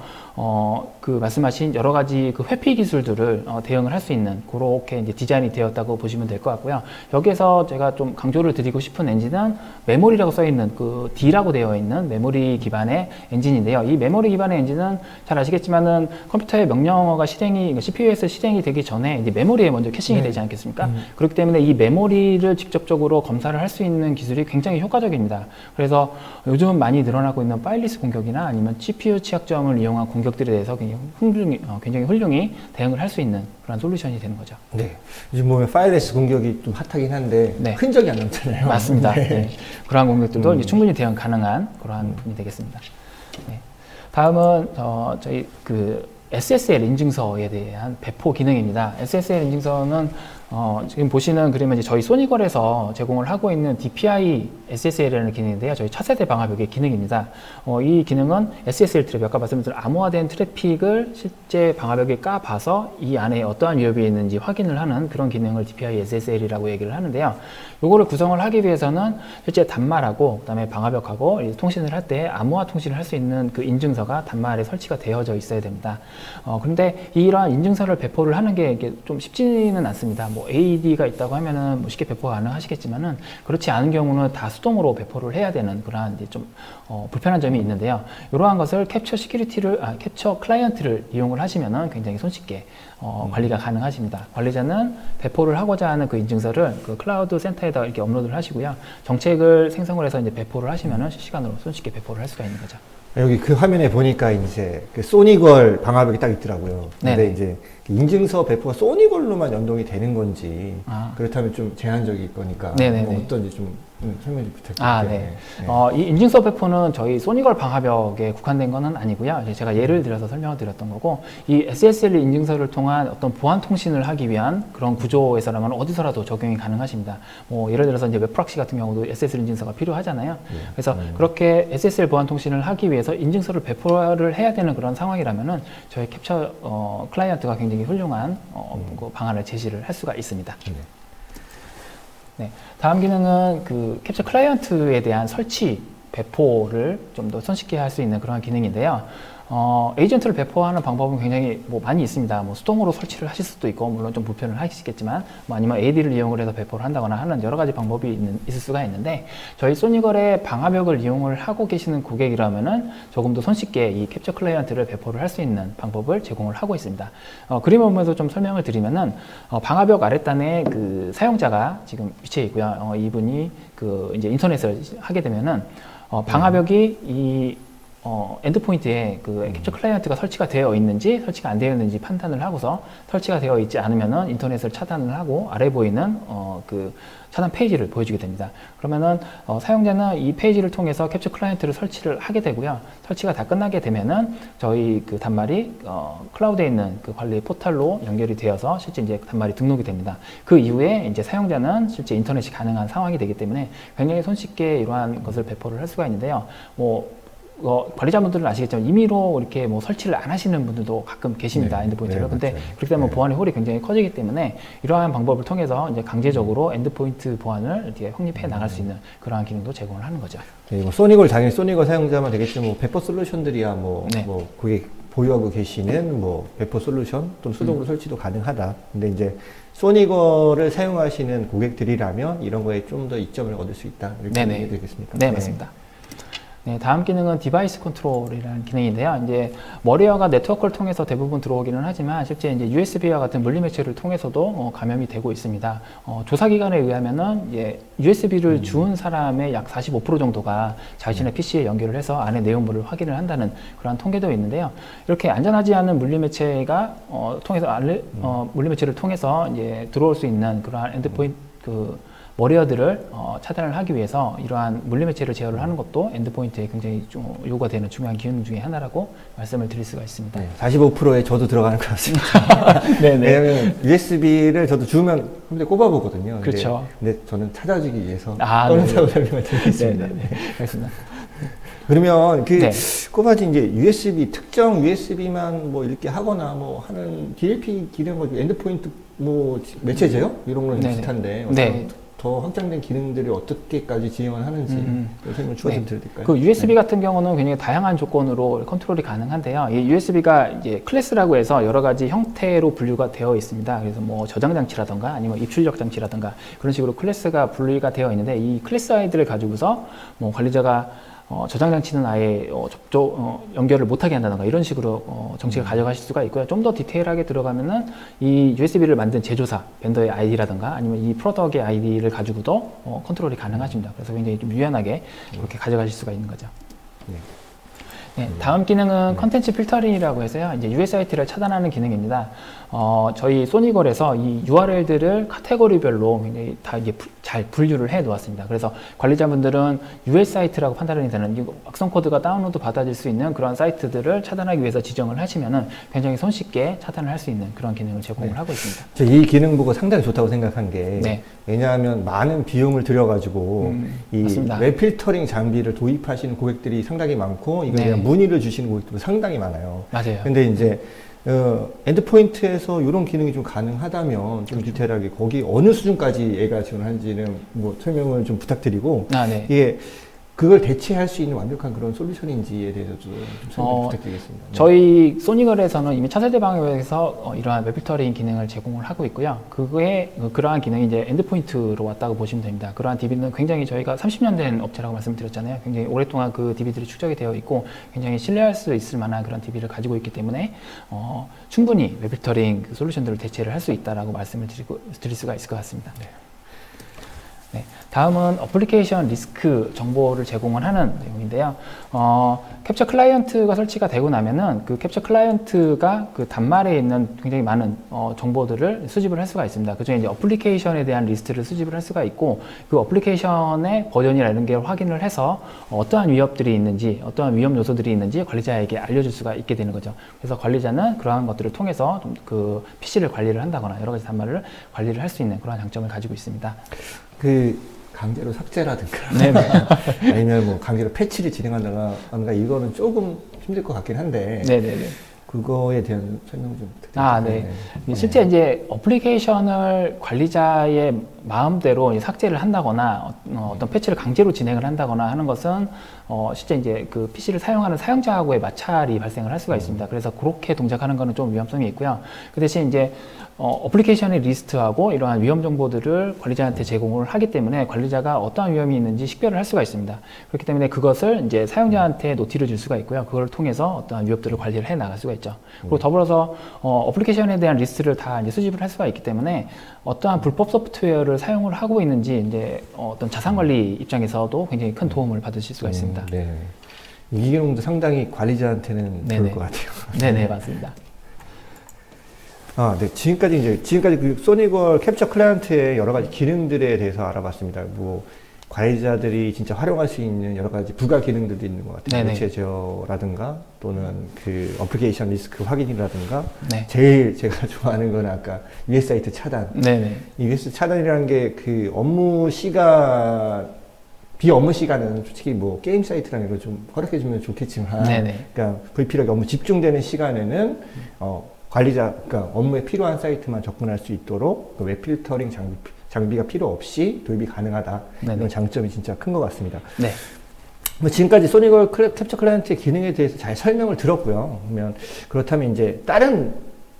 그 말씀하신 여러 가지 그 회피 기술들을 대응을 할 수 있는 그렇게 이제 디자인이 되었다고 보시면 될 것 같고요. 여기에서 제가 좀 강조를 드리고 싶은 엔진은 메모리라고 써 있는 그 D라고 되어 있는 메모리 기반의 엔진인데요. 이 메모리 기반의 엔진은 잘 아시겠지만은 컴퓨터의 명령어가 CPU에서 실행이 되기 전에 이제 메모리에 먼저 캐싱이 되지 않겠습니까? 그렇기 때문에 이 메모리를 직접적으로 검사를 할 수 있는 기술이 굉장히 효과적입니다. 그래서 요즘 많이 늘어나고 있는 파일리스 공격이나 아니면 CPU 취약점을 이용한 공격들에 대해서 굉장히 훌륭히 대응을 할 수 있는 그런 솔루션이 되는 거죠. 네. 요즘 보면 파일리스 공격이 좀 핫하긴 한데 흔적이 안 남잖아요. 맞습니다. 네. 그러한 공격들도 이제 충분히 대응 가능한 그러한 부분이 되겠습니다. 네. 다음은 저희 SSL 인증서에 대한 배포 기능입니다. SSL 인증서는 지금 보시는 그림은 이제 저희 소니걸에서 제공을 하고 있는 DPI SSL이라는 기능인데요. 저희 차세대 방화벽의 기능입니다. 이 기능은 SSL 트래픽, 아까 말씀드린 암호화된 트래픽을 실제 방화벽에 까봐서 이 안에 어떠한 위협이 있는지 확인을 하는 그런 기능을 DPI SSL이라고 얘기를 하는데요. 요거를 구성을 하기 위해서는 실제 단말하고 그다음에 방화벽하고 통신을 할 때 암호화 통신을 할 수 있는 그 인증서가 단말에 설치가 되어져 있어야 됩니다. 그런데 이러한 인증서를 배포를 하는 게 이게 좀 쉽지는 않습니다. 뭐 AED가 있다고 하면은 뭐 쉽게 배포가 가능하시겠지만은 그렇지 않은 경우는 다 수동으로 배포를 해야 되는 그러한 이제 좀 불편한 점이 있는데요. 이러한 것을 캡처 클라이언트를 이용을 하시면은 굉장히 손쉽게 관리가 가능하십니다. 관리자는 배포를 하고자 하는 그 인증서를 그 클라우드 센터에다 이렇게 업로드를 하시고요. 정책을 생성을 해서 이제 배포를 하시면은 실시간으로 손쉽게 배포를 할 수가 있는 거죠. 여기 그 화면에 보니까 이제 그 소니걸 방화벽이 딱 있더라고요. 근데 이제 인증서 배포가 소니걸로만 연동이 되는 건지 그렇다면 좀 제한적일 거니까 뭐 어떤지 좀 설명 좀 부탁드릴게요. 이 인증서 배포는 저희 소니걸 방화벽에 국한된 거는 아니고요. 제가 예를 들어서 설명을 드렸던 거고, 이 SSL 인증서를 통한 어떤 보안 통신을 하기 위한 그런 구조에서라면 어디서라도 적용이 가능하십니다. 뭐 예를 들어서 이제 웹프락시 같은 경우도 SSL 인증서가 필요하잖아요. 그래서 그렇게 SSL 보안 통신을 하기 위해서 인증서를 배포를 해야 되는 그런 상황이라면은 저희 캡처 클라이언트가 굉장히 훌륭한 그 방안을 제시를 할 수가 있습니다. 네. 다음 기능은 그 캡처 클라이언트에 대한 설치, 배포를 좀 더 손쉽게 할 수 있는 그런 기능인데요. 에이전트를 배포하는 방법은 굉장히 많이 있습니다. 수동으로 설치를 하실 수도 있고, 물론 좀 불편을 하시겠지만, 아니면 AD를 이용을 해서 배포를 한다거나 하는 여러 가지 방법이 있을 수가 있는데, 저희 소니걸의 방화벽을 이용을 하고 계시는 고객이라면은 조금 더 손쉽게 이 캡처 클라이언트를 배포를 할 수 있는 방법을 제공을 하고 있습니다. 그림을 보면서 좀 설명을 드리면은, 방화벽 아랫단에 그 사용자가 지금 위치해 있고요. 이분이 이제 인터넷을 하게 되면은, 방화벽이 엔드포인트에 그 캡처 클라이언트가 설치가 되어 있는지 설치가 안 되어 있는지 판단을 하고서 설치가 되어 있지 않으면은 인터넷을 차단을 하고 아래 보이는 그 차단 페이지를 보여주게 됩니다. 그러면은 사용자는 이 페이지를 통해서 캡처 클라이언트를 설치를 하게 되고요. 설치가 다 끝나게 되면은 저희 그 단말이 클라우드에 있는 그 관리 포털로 연결이 되어서 실제 이제 단말이 등록이 됩니다. 그 이후에 이제 사용자는 실제 인터넷이 가능한 상황이 되기 때문에 굉장히 손쉽게 이러한 것을 배포를 할 수가 있는데요. 관리자분들은 아시겠지만 임의로 이렇게 뭐 설치를 안 하시는 분들도 가끔 계십니다. 네. 엔드포인트를. 네, 근데 맞아요. 그렇게 되면 네. 보안의 홀이 굉장히 커지기 때문에 이러한 방법을 통해서 이제 강제적으로 엔드포인트 보안을 이렇게 확립해 나갈 수 있는 그러한 기능도 제공을 하는 거죠. 네, 뭐 소니걸 당연히 소니걸 사용자만 되겠지만 뭐 베퍼 솔루션들이야 뭐 네. 고객 보유하고 계시는 뭐 베퍼 솔루션 또는 수동으로 설치도 가능하다. 근데 이제 소니걸을 사용하시는 고객들이라면 이런 거에 좀 더 이점을 얻을 수 있다. 이렇게 네네. 얘기해 되겠습니까? 네, 맞습니다. 네, 다음 기능은 디바이스 컨트롤이라는 기능인데요. 이제 머리어가 네트워크를 통해서 대부분 들어오기는 하지만 실제 이제 USB와 같은 물리 매체를 통해서도 감염이 되고 있습니다. 조사 기관에 의하면은 USB를 주운 사람의 약 45% 정도가 자신의 PC에 연결을 해서 안에 내용물을 확인을 한다는 그러한 통계도 있는데요. 이렇게 안전하지 않은 물리 매체가 물리 매체를 통해서 이제 들어올 수 있는 그러한 엔드포인트 머리어들을 차단을 하기 위해서 이러한 물리매체를 제어를 하는 것도 엔드포인트에 굉장히 좀 요구가 되는 중요한 기능 중에 하나라고 말씀을 드릴 수가 있습니다. 네, 45%에 저도 들어가는 것 같습니다. 네네. 왜냐하면 USB를 저도 주면 근데 꼽아보거든요. 그렇죠. 근데 저는 찾아주기 위해서 아, 꺼낸다고 설명을 드리겠습니다. 네네. 알겠습니다. 그러면 그 네. 꼽아진 이제 USB 특정 USB만 뭐 이렇게 하거나 뭐 하는 DLP 기능 뭐 엔드포인트 뭐 매체제요 이런 거는 네네. 비슷한데 네. 더 확장된 기능들을 어떻게까지 지원을 하는지 설명 추가좀 드려도 될까요? 그 USB 같은 경우는 굉장히 다양한 조건으로 컨트롤이 가능한데요. 이 USB가 이제 클래스라고 해서 여러 가지 형태로 분류가 되어 있습니다. 그래서 뭐 저장 장치라든가 아니면 입출력 장치라든가 그런 식으로 클래스가 분류가 되어 있는데 이 클래스 아이들을 가지고서 뭐 관리자가 저장 장치는 아예 연결을 못하게 한다던가 이런 식으로 정책을 가져가실 수가 있고요. 좀 더 디테일하게 들어가면은 이 USB를 만든 제조사 벤더의 아이디라든가 아니면 이 프로덕의 아이디를 가지고도 컨트롤이 가능하십니다. 그래서 굉장히 좀 유연하게 그렇게 가져가실 수가 있는 거죠. 네, 다음 기능은 컨텐츠 필터링이라고 해서요. 이제 USIT를 차단하는 기능입니다. 저희 소니걸에서 이 URL들을 카테고리별로 굉장히 다 이게 잘 분류를 해 놓았습니다. 그래서 관리자분들은 USIT라고 판단이 되는 이 악성 코드가 다운로드 받아질 수 있는 그런 사이트들을 차단하기 위해서 지정을 하시면은 굉장히 손쉽게 차단을 할 수 있는 그런 기능을 제공을 하고 있습니다. 이 기능 보고 상당히 좋다고 생각한 게 네. 왜냐하면 많은 비용을 들여가지고 이 맞습니다. 웹 필터링 장비를 도입하시는 고객들이 상당히 많고 이거에 네. 대한 문의를 주시는 고객들도 상당히 많아요. 맞아요. 근데 이제 엔드포인트에서 이런 기능이 좀 가능하다면 좀 디테일하게 거기 어느 수준까지 얘가 지원하는지는 뭐 설명을 좀 부탁드리고 네. 이게 그걸 대체할 수 있는 완벽한 그런 솔루션인지에 대해서도 좀 설명 부탁드리겠습니다. 네. 저희 소니걸에서는 이미 차세대 방역에서 이러한 웹필터링 기능을 제공을 하고 있고요. 그러한 기능이 이제 엔드포인트로 왔다고 보시면 됩니다. 그러한 DB는 굉장히 저희가 30년 된 업체라고 말씀드렸잖아요. 굉장히 오랫동안 그 DB들이 축적이 되어 있고 굉장히 신뢰할 수 있을 만한 그런 DB를 가지고 있기 때문에 충분히 웹필터링 솔루션들을 대체를 할 수 있다라고 말씀을 드릴 수가 있을 것 같습니다. 네, 다음은 어플리케이션 리스크 정보를 제공을 하는 내용인데요. 캡처 클라이언트가 설치가 되고 나면은 그 캡처 클라이언트가 그 단말에 있는 굉장히 많은 정보들을 수집을 할 수가 있습니다. 그중에 이제 어플리케이션에 대한 리스트를 수집을 할 수가 있고 그 어플리케이션의 버전이라는 게 확인을 해서 어떠한 위협들이 있는지 어떠한 위험 요소들이 있는지 관리자에게 알려줄 수가 있게 되는 거죠. 그래서 관리자는 그러한 것들을 통해서 좀 그 PC를 관리를 한다거나 여러 가지 단말을 관리를 할 수 있는 그런 장점을 가지고 있습니다. 그 강제로 삭제라든가 네네. 아니면 뭐 강제로 패치를 진행한다가 이거는 조금 힘들 것 같긴 한데 네네네. 그거에 대한 설명 좀 부탁드립니다. 네. 실제 이제 어플리케이션을 관리자의 마음대로 이제 삭제를 한다거나 어떤 패치를 강제로 진행을 한다거나 하는 것은 실제 이제 그 PC를 사용하는 사용자하고의 마찰이 발생을 할 수가 있습니다. 그래서 그렇게 동작하는 거는 좀 위험성이 있고요. 그 대신 이제 어플리케이션의 리스트하고 이러한 위험 정보들을 관리자한테 제공을 하기 때문에 관리자가 어떠한 위험이 있는지 식별을 할 수가 있습니다. 그렇기 때문에 그것을 이제 사용자한테 노티를 줄 수가 있고요. 그걸 통해서 어떠한 위협들을 관리를 해 나갈 수가 있죠. 그리고 더불어서 어플리케이션에 대한 리스트를 다 이제 수집을 할 수가 있기 때문에 어떠한 불법 소프트웨어를 사용을 하고 있는지 이제 어떤 자산 관리 입장에서도 굉장히 큰 도움을 받으실 수가 있습니다. 네. 이 기능도 상당히 관리자한테는 좋을 것 같아요. 네네, 맞습니다. 네. 지금까지 그 소니걸 캡처 클라이언트의 여러 가지 기능들에 대해서 알아봤습니다. 뭐 관리자들이 진짜 활용할 수 있는 여러 가지 부가 기능들도 있는 것 같아요. 매체 제어라든가 또는 그 어플리케이션 리스크 확인이라든가 제일 제가 좋아하는 건 아까 USIT 차단. 이 US 차단이라는 게 그 업무 시간 비업무 시간은 솔직히 뭐 게임 사이트랑 이거 좀 허락해주면 좋겠지만, 네네. 그러니까 불필요하게 업무 집중되는 시간에는 관리자, 그러니까 업무에 필요한 사이트만 접근할 수 있도록 그 웹 필터링 장비가 필요 없이 도입이 가능하다. 네네. 이런 장점이 진짜 큰 것 같습니다. 네. 뭐 지금까지 소니걸 캡처 클라이언트의 기능에 대해서 잘 설명을 들었고요. 그러면 그렇다면 이제 다른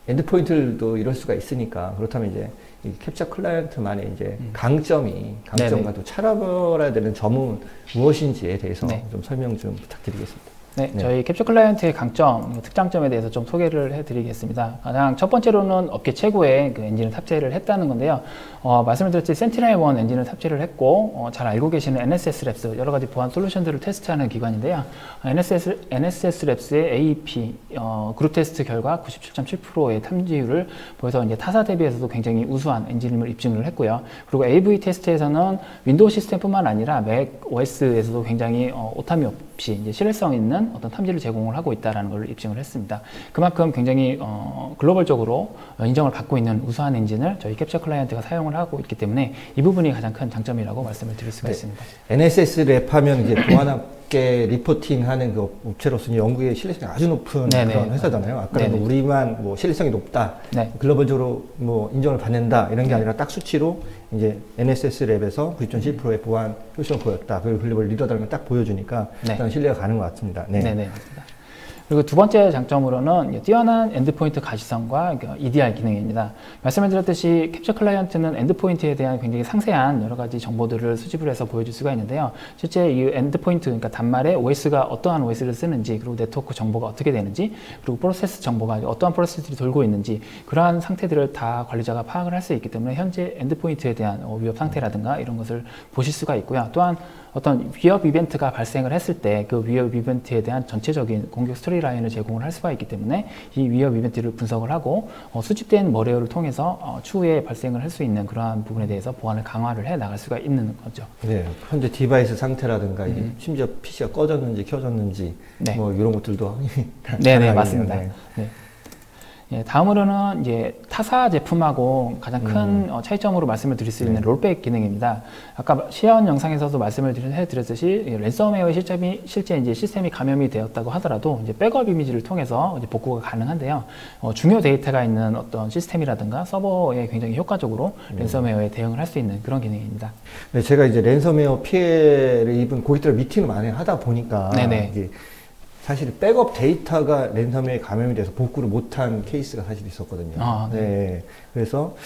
엔드포인트들도 이럴 수가 있으니까, 그렇다면 이제 이 캡처 클라이언트만의 이제 강점과 또 차별화해야 되는 점은 무엇인지에 대해서 네. 좀 설명 좀 부탁드리겠습니다. 네, 네. 저희 캡처 클라이언트의 강점, 특장점에 대해서 좀 소개를 해드리겠습니다. 가장 첫 번째로는 업계 최고의 그 엔진을 탑재를 했다는 건데요. 말씀을 드렸듯이 센티넬-1 엔진을 탑재를 했고, 잘 알고 계시는 NSS 랩스, 여러 가지 보안 솔루션들을 테스트하는 기관인데요. NSS 랩스의 AEP, 그룹 테스트 결과 97.7%의 탐지율을 보여서 이제 타사 대비해서도 굉장히 우수한 엔진임을 입증을 했고요. 그리고 AV 테스트에서는 윈도우 시스템뿐만 아니라 맥 OS에서도 굉장히 오타미 없이 이제 신뢰성 있는 어떤 탐지를 제공을 하고 있다는 걸 입증을 했습니다. 그만큼 굉장히 글로벌적으로 인정을 받고 있는 우수한 엔진을 저희 캡처 클라이언트가 사용을 하고 있기 때문에 이 부분이 가장 큰 장점이라고 말씀을 드릴 수가 있습니다. NSS 랩 하면 이제 보안업계 리포팅하는 그 업체로서 연구의 신뢰성이 아주 높은 네네. 그런 회사잖아요. 아까는 뭐 우리만 뭐 신뢰성이 높다, 네. 글로벌적으로 뭐 인정을 받는다 이런 게 아니라 딱 수치로 이제 NSS 랩에서 90.7%의 보안 효과를 보였다. 그리고 글로벌 리더다는 걸 딱 보여주니까 네. 일단 신뢰가 가는 것 같습니다. 네. 네네, 맞습니다. 그리고 두 번째 장점으로는 뛰어난 엔드포인트 가시성과 EDR 기능입니다. 말씀을 드렸듯이 캡처 클라이언트는 엔드포인트에 대한 굉장히 상세한 여러 가지 정보들을 수집을 해서 보여줄 수가 있는데요. 실제 이 엔드포인트, 그러니까 단말에 OS가 어떠한 OS를 쓰는지, 그리고 네트워크 정보가 어떻게 되는지, 그리고 프로세스 정보가 어떠한 프로세스들이 돌고 있는지, 그러한 상태들을 다 관리자가 파악을 할 수 있기 때문에 현재 엔드포인트에 대한 위협 상태라든가 이런 것을 보실 수가 있고요. 또한 어떤 위협 이벤트가 발생을 했을 때 그 위협 이벤트에 대한 전체적인 공격 스토리라인을 제공을 할 수가 있기 때문에 이 위협 이벤트를 분석을 하고 수집된 머레어를 통해서 추후에 발생을 할 수 있는 그러한 부분에 대해서 보안을 강화를 해 나갈 수가 있는 거죠. 네, 현재 디바이스 상태라든가 이게 심지어 PC가 꺼졌는지 켜졌는지 네. 뭐 이런 것들도 네네, 맞습니다. 네. 네. 예, 다음으로는 이제 타사 제품하고 가장 큰 차이점으로 말씀을 드릴 수 있는 롤백 기능입니다. 아까 시연 영상에서도 말씀을 해드렸듯이 랜섬웨어의 실제 이제 시스템이 감염이 되었다고 하더라도 이제 백업 이미지를 통해서 이제 복구가 가능한데요. 중요 데이터가 있는 어떤 시스템이라든가 서버에 굉장히 효과적으로 랜섬웨어에 대응을 할 수 있는 그런 기능입니다. 네, 제가 이제 랜섬웨어 피해를 입은 고객들 미팅을 많이 하다 보니까 네네. 이게 사실 백업 데이터가 랜섬웨어에 감염이 돼서 복구를 못한 케이스가 사실 있었거든요. 아, 네. 네. 그래서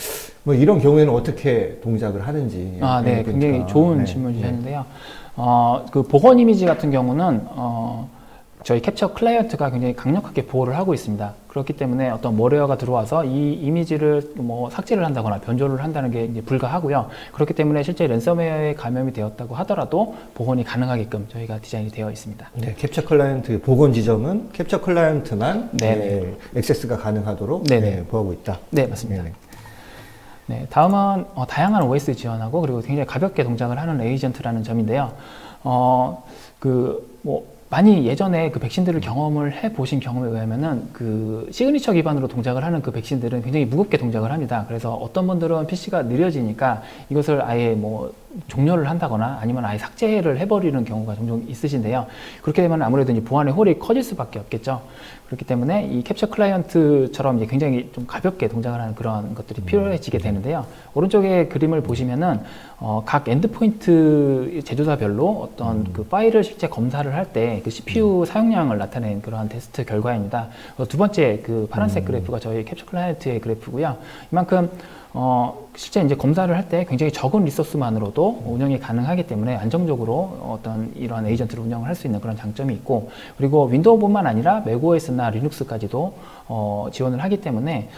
뭐 이런 경우에는 어떻게 동작을 하는지. 네, 굉장히 좋은 네. 질문 주셨는데요. 그 복원 이미지 같은 경우는 저희 캡처 클라이언트가 굉장히 강력하게 보호를 하고 있습니다. 그렇기 때문에 어떤 머레어가 들어와서 이 이미지를 뭐 삭제를 한다거나 변조를 한다는 게 이제 불가하고요. 그렇기 때문에 실제 랜섬웨어에 감염이 되었다고 하더라도 복원이 가능하게끔 저희가 디자인이 되어 있습니다. 네, 캡처 클라이언트 복원 지점은 캡처 클라이언트만 네네. 액세스가 가능하도록 네네. 보호하고 있다. 네, 맞습니다. 네네. 네, 다음은 다양한 OS 지원하고 그리고 굉장히 가볍게 동작을 하는 에이전트라는 점인데요. 많이 예전에 그 백신들을 경험을 해보신 경험에 의하면은 그 시그니처 기반으로 동작을 하는 그 백신들은 굉장히 무겁게 동작을 합니다. 그래서 어떤 분들은 PC가 느려지니까 이것을 아예 뭐 종료를 한다거나 아니면 아예 삭제를 해버리는 경우가 종종 있으신데요. 그렇게 되면 아무래도 이제 보안의 홀이 커질 수밖에 없겠죠. 그렇기 때문에 이 캡처 클라이언트처럼 이제 굉장히 좀 가볍게 동작을 하는 그런 것들이 필요해지게 되는데요. 오른쪽에 그림을 보시면은 각 엔드포인트 제조사별로 어떤 그 파일을 실제 검사를 할 때 그 CPU 사용량을 나타낸 그러한 테스트 결과입니다. 두 번째 그 파란색 그래프가 저희 캡처 클라이언트의 그래프고요. 이만큼 실제 이제 검사를 할 때 굉장히 적은 리소스만으로도 운영이 가능하기 때문에 안정적으로 어떤 이런 에이전트를 운영을 할 수 있는 그런 장점이 있고, 그리고 윈도우뿐만 아니라 맥OS나 리눅스까지도 지원을 하기 때문에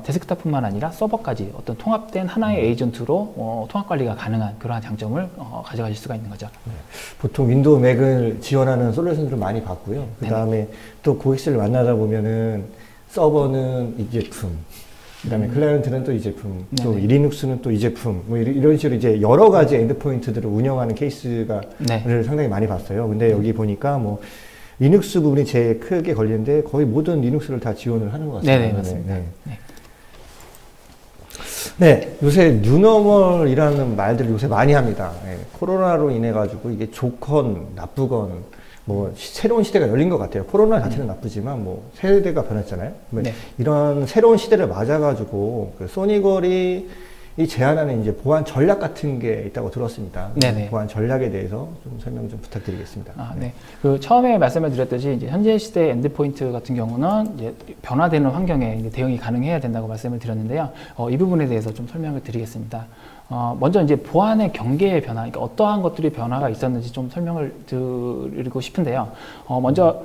데스크탑뿐만 아니라 서버까지 어떤 통합된 하나의 에이전트로 통합 관리가 가능한 그러한 장점을 가져가실 수가 있는 거죠. 네. 보통 윈도우 맥을 지원하는 솔루션들을 많이 봤고요. 그 다음에 또 고객실을 만나다 보면은 서버는 이 제품, 그다음에 클라이언트는 또 이 제품, 또 네네. 리눅스는 또 이 제품, 뭐 이런 식으로 이제 여러 가지 엔드포인트들을 운영하는 케이스가 네. 를 상당히 많이 봤어요. 근데 여기 보니까 뭐 리눅스 부분이 제일 크게 걸리는데 거의 모든 리눅스를 다 지원을 하는 것 같습니다. 네네, 맞습니다. 네. 네. 네, 요새 뉴노멀이라는 말들을 요새 많이 합니다. 예, 코로나로 인해 가지고 이게 좋건 나쁘건 뭐 새로운 시대가 열린 것 같아요. 코로나 자체는 나쁘지만 뭐 세대가 변했잖아요. 네. 이런 새로운 시대를 맞아 가지고 그 소니걸이 이 제안하는 이제 보안 전략 같은 게 있다고 들었습니다. 네네. 보안 전략에 대해서 좀 설명 좀 부탁드리겠습니다. 아, 네. 그 처음에 말씀을 드렸듯이 이제 현재 시대 엔드포인트 같은 경우는 이제 변화되는 환경에 이제 대응이 가능해야 된다고 말씀을 드렸는데요. 이 부분에 대해서 좀 설명을 드리겠습니다. 먼저 이제 보안의 경계의 변화, 그러니까 어떠한 것들이 변화가 있었는지 좀 설명을 드리고 싶은데요. 먼저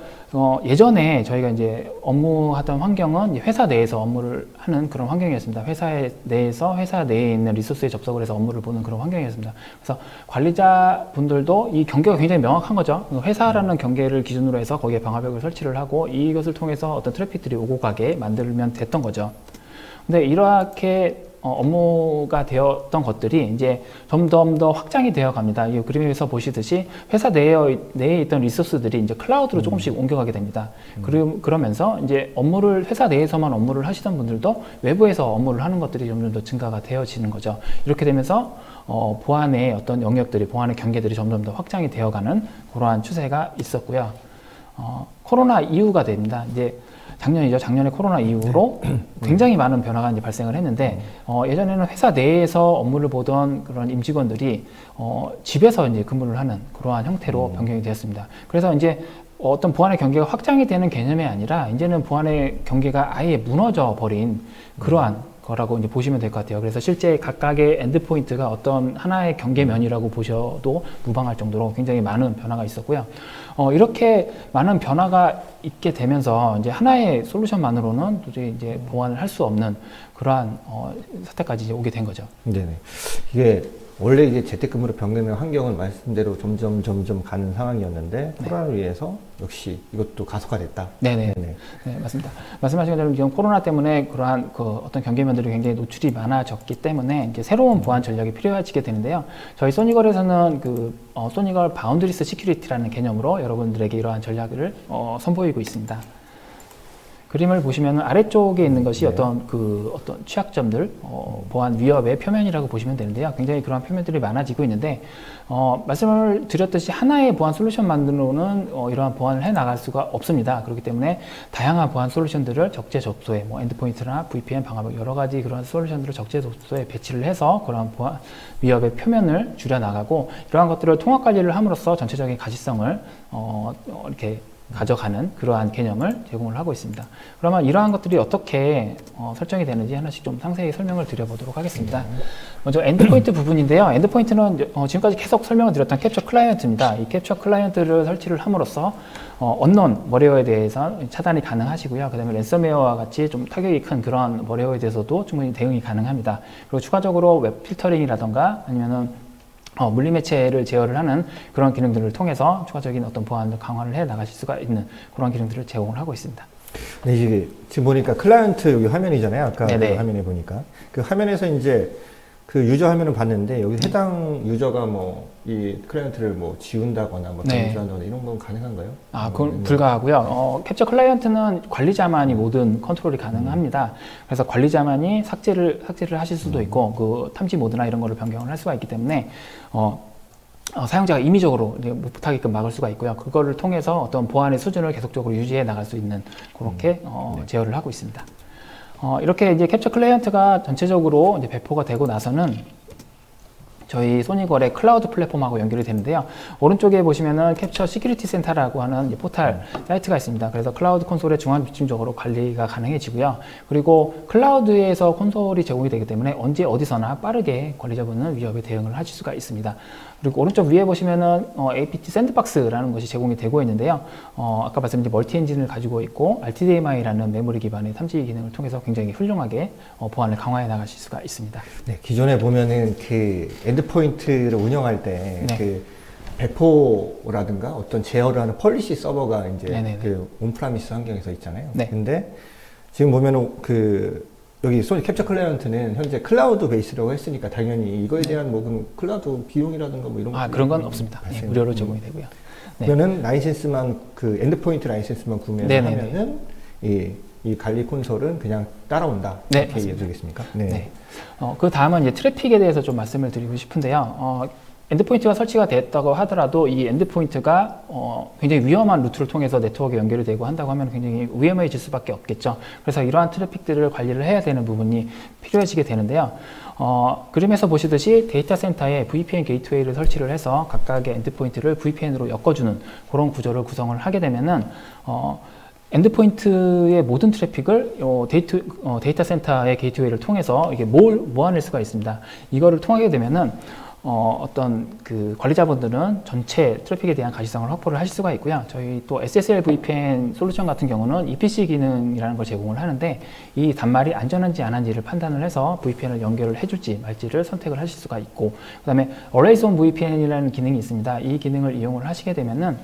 예전에 저희가 이제 업무하던 환경은 이제 회사 내에서 업무를 하는 그런 환경이었습니다. 회사 내에서 회사 내에 있는 리소스에 접속을 해서 업무를 보는 그런 환경이었습니다. 그래서 관리자분들도 이 경계가 굉장히 명확한 거죠. 회사라는 경계를 기준으로 해서 거기에 방화벽을 설치를 하고 이것을 통해서 어떤 트래픽들이 오고 가게 만들면 됐던 거죠. 근데 이렇게 업무가 되었던 것들이 이제 점점 더 확장이 되어 갑니다. 이 그림에서 보시듯이 회사 내에 있던 리소스들이 이제 클라우드로 조금씩 옮겨가게 됩니다. 그러면서 이제 회사 내에서만 업무를 하시던 분들도 외부에서 업무를 하는 것들이 점점 더 증가가 되어지는 거죠. 이렇게 되면서 보안의 어떤 영역들이, 보안의 경계들이 점점 더 확장이 되어가는 그러한 추세가 있었고요. 코로나 이후가 됩니다. 이제 작년에 코로나 이후로 굉장히 많은 변화가 이제 발생을 했는데, 예전에는 회사 내에서 업무를 보던 그런 임직원들이, 집에서 이제 근무를 하는 그러한 형태로 변경이 되었습니다. 그래서 이제 어떤 보안의 경계가 확장이 되는 개념이 아니라, 이제는 보안의 경계가 아예 무너져 버린 그러한 거라고 이제 보시면 될 것 같아요. 그래서 실제 각각의 엔드포인트가 어떤 하나의 경계면이라고 보셔도 무방할 정도로 굉장히 많은 변화가 있었고요. 이렇게 많은 변화가 있게 되면서 이제 하나의 솔루션만으로는 도저히 이제 보완을 할 수 없는 그러한 사태까지 이제 오게 된 거죠. 네네. 이게 원래 이제 재택근무로 변경된 환경은 말씀대로 점점 가는 상황이었는데 코로나로 인해서 역시 이것도 가속화됐다. 네네. 네, 맞습니다. 말씀하신 것처럼 지금 코로나 때문에 그러한 그 어떤 경계면들이 굉장히 노출이 많아졌기 때문에 이제 새로운 보안 전략이 필요해지게 되는데요. 저희 소니걸에서는 소니걸 바운드리스 시큐리티라는 개념으로 여러분들에게 이러한 전략을 선보이고 있습니다. 그림을 보시면 아래쪽에 있는 것이 어떤 취약점들, 보안 위협의 표면이라고 보시면 되는데요. 굉장히 그러한 표면들이 많아지고 있는데, 말씀을 드렸듯이 하나의 보안 솔루션만으로는 이러한 보안을 해 나갈 수가 없습니다. 그렇기 때문에 다양한 보안 솔루션들을 적재적소에, 엔드포인트나 VPN, 방화벽 여러 가지 그런 솔루션들을 적재적소에 배치를 해서 그러한 보안 위협의 표면을 줄여 나가고, 이러한 것들을 통합 관리를 함으로써 전체적인 가시성을 이렇게 가져가는 그러한 개념을 제공을 하고 있습니다. 그러면 이러한 것들이 어떻게 설정이 되는지 하나씩 좀 상세히 설명을 드려보도록 하겠습니다. 먼저 엔드포인트 부분인데요. 엔드포인트는 지금까지 계속 설명을 드렸던 캡처 클라이언트입니다. 이 캡처 클라이언트를 설치를 함으로써 언론 머리웨어에 대해서 차단이 가능하시고요. 그 다음에 랜섬웨어와 같이 좀 타격이 큰 그런 머리웨어에 대해서도 충분히 대응이 가능합니다. 그리고 추가적으로 웹 필터링이라던가 아니면은 물리매체를 제어를 하는 그런 기능들을 통해서 추가적인 어떤 보안을 강화를 해 나가실 수가 있는 그런 기능들을 제공을 하고 있습니다. 네, 이게 지금 보니까 클라이언트 여기 화면이잖아요. 아까 그 네네. 화면에 보니까 그 화면에서 이제 그 유저 화면을 봤는데 여기 해당 유저가 이 클라이언트를 지운다거나 네. 변조한다거나 이런 건 가능한가요? 그건 불가하고요. 캡처 클라이언트는 관리자만이 모든 컨트롤이 가능합니다. 그래서 관리자만이 삭제를 하실 수도 있고 그 탐지 모드나 이런 거를 변경을 할 수가 있기 때문에 사용자가 임의적으로 이제 못하게끔 막을 수가 있고요. 그거를 통해서 어떤 보안의 수준을 계속적으로 유지해 나갈 수 있는 그렇게 제어를 하고 있습니다. 이렇게 이제 캡처 클라이언트가 전체적으로 이제 배포가 되고 나서는 저희 소니걸의 클라우드 플랫폼하고 연결이 되는데요. 오른쪽에 보시면은 캡처 시큐리티 센터라고 하는 포탈 사이트가 있습니다. 그래서 클라우드 콘솔에 중앙 중심적으로 관리가 가능해지고요. 그리고 클라우드에서 콘솔이 제공이 되기 때문에 언제 어디서나 빠르게 관리자분은 위협에 대응을 하실 수가 있습니다. 그리고 오른쪽 위에 보시면은 APT 샌드박스라는 것이 제공이 되고 있는데요. 아까 말씀드린 멀티 엔진을 가지고 있고 RTDMI라는 메모리 기반의 탐지 기능을 통해서 굉장히 훌륭하게 보안을 강화해 나가실 수가 있습니다. 네, 기존에 보면은 그 엔드포인트를 운영할 때 네. 배포라든가 어떤 제어를 하는 폴리시 서버가 이제 네네네. 그 온프라미스 환경에서 있잖아요. 네. 근데 지금 보면은 여기 소니 캡처 클라이언트는 현재 클라우드 베이스라고 했으니까 당연히 이거에 대한 그럼 클라우드 비용이라든가 이런 거 그런 건 없습니다. 네, 무료로 제공이 되고요. 네. 그러면 라이센스만 엔드포인트 라이센스만 구매를 네네네. 하면은 이 이 관리 콘솔은 그냥 따라온다. 네, 이렇게 이해해 주겠습니까? 네. 네. 그 다음은 이제 트래픽에 대해서 좀 말씀을 드리고 싶은데요. 엔드포인트가 설치가 됐다고 하더라도 이 엔드포인트가 굉장히 위험한 루트를 통해서 네트워크에 연결이 되고 한다고 하면 굉장히 위험해질 수밖에 없겠죠. 그래서 이러한 트래픽들을 관리를 해야 되는 부분이 필요해지게 되는데요. 그림에서 보시듯이 데이터 센터에 VPN 게이트웨이를 설치를 해서 각각의 엔드포인트를 VPN으로 엮어주는 그런 구조를 구성을 하게 되면은 엔드포인트의 모든 트래픽을 데이터 센터의 게이트웨이를 통해서 이게 모아낼 수가 있습니다. 이거를 통하게 되면은 어떤 그 관리자분들은 전체 트래픽에 대한 가시성을 확보를 하실 수가 있고요. 저희 또 SSL VPN 솔루션 같은 경우는 EPC 기능이라는 걸 제공을 하는데 이 단말이 안전한지 안 한지를 판단을 해서 VPN을 연결을 해줄지 말지를 선택을 하실 수가 있고, 그 다음에 Always on VPN이라는 기능이 있습니다. 이 기능을 이용을 하시게 되면은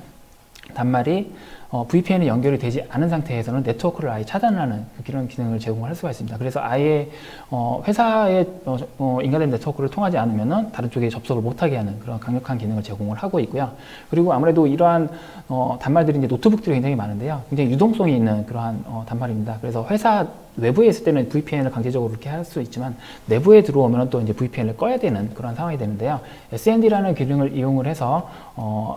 단말이 VPN이 연결이 되지 않은 상태에서는 네트워크를 아예 차단하는 그런 기능을 제공을 할 수가 있습니다. 그래서 아예 회사의 인가된 네트워크를 통하지 않으면은 다른 쪽에 접속을 못하게 하는 그런 강력한 기능을 제공을 하고 있고요. 그리고 아무래도 이러한 단말들이 이제 노트북들이 굉장히 많은데요. 굉장히 유동성이 있는 그러한 단말입니다. 그래서 회사 외부에 있을 때는 VPN을 강제적으로 이렇게 할 수 있지만 내부에 들어오면 또 이제 VPN을 꺼야 되는 그런 상황이 되는데요. SND라는 기능을 이용을 해서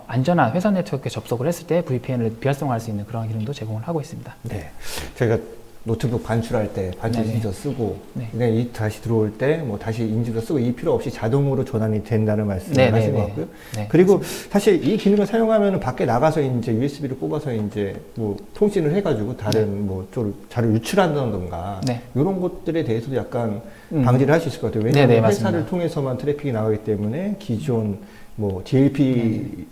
안전한 회사 네트워크에 접속을 했을 때 VPN을 비활성화할 수 있는 그런 기능도 제공을 하고 있습니다. 네. 저희가 노트북 반출할 때 반출 인지도 쓰고, 네. 다시 들어올 때 뭐 다시 인지도 쓰고 이 필요 없이 자동으로 전환이 된다는 말씀을 네, 하신 네, 것 네. 같고요. 네, 그리고 맞습니다. 사실 이 기능을 사용하면 밖에 나가서 이제 USB를 뽑아서 이제 뭐 통신을 해가지고 다른 뭐 쪽으로 자료 유출한다던가 네. 이런 것들에 대해서도 약간 방지를 할 수 있을 것 같아요. 왜냐하면 네, 네, 회사를 맞습니다. 통해서만 트래픽이 나가기 때문에 기존 뭐 DLP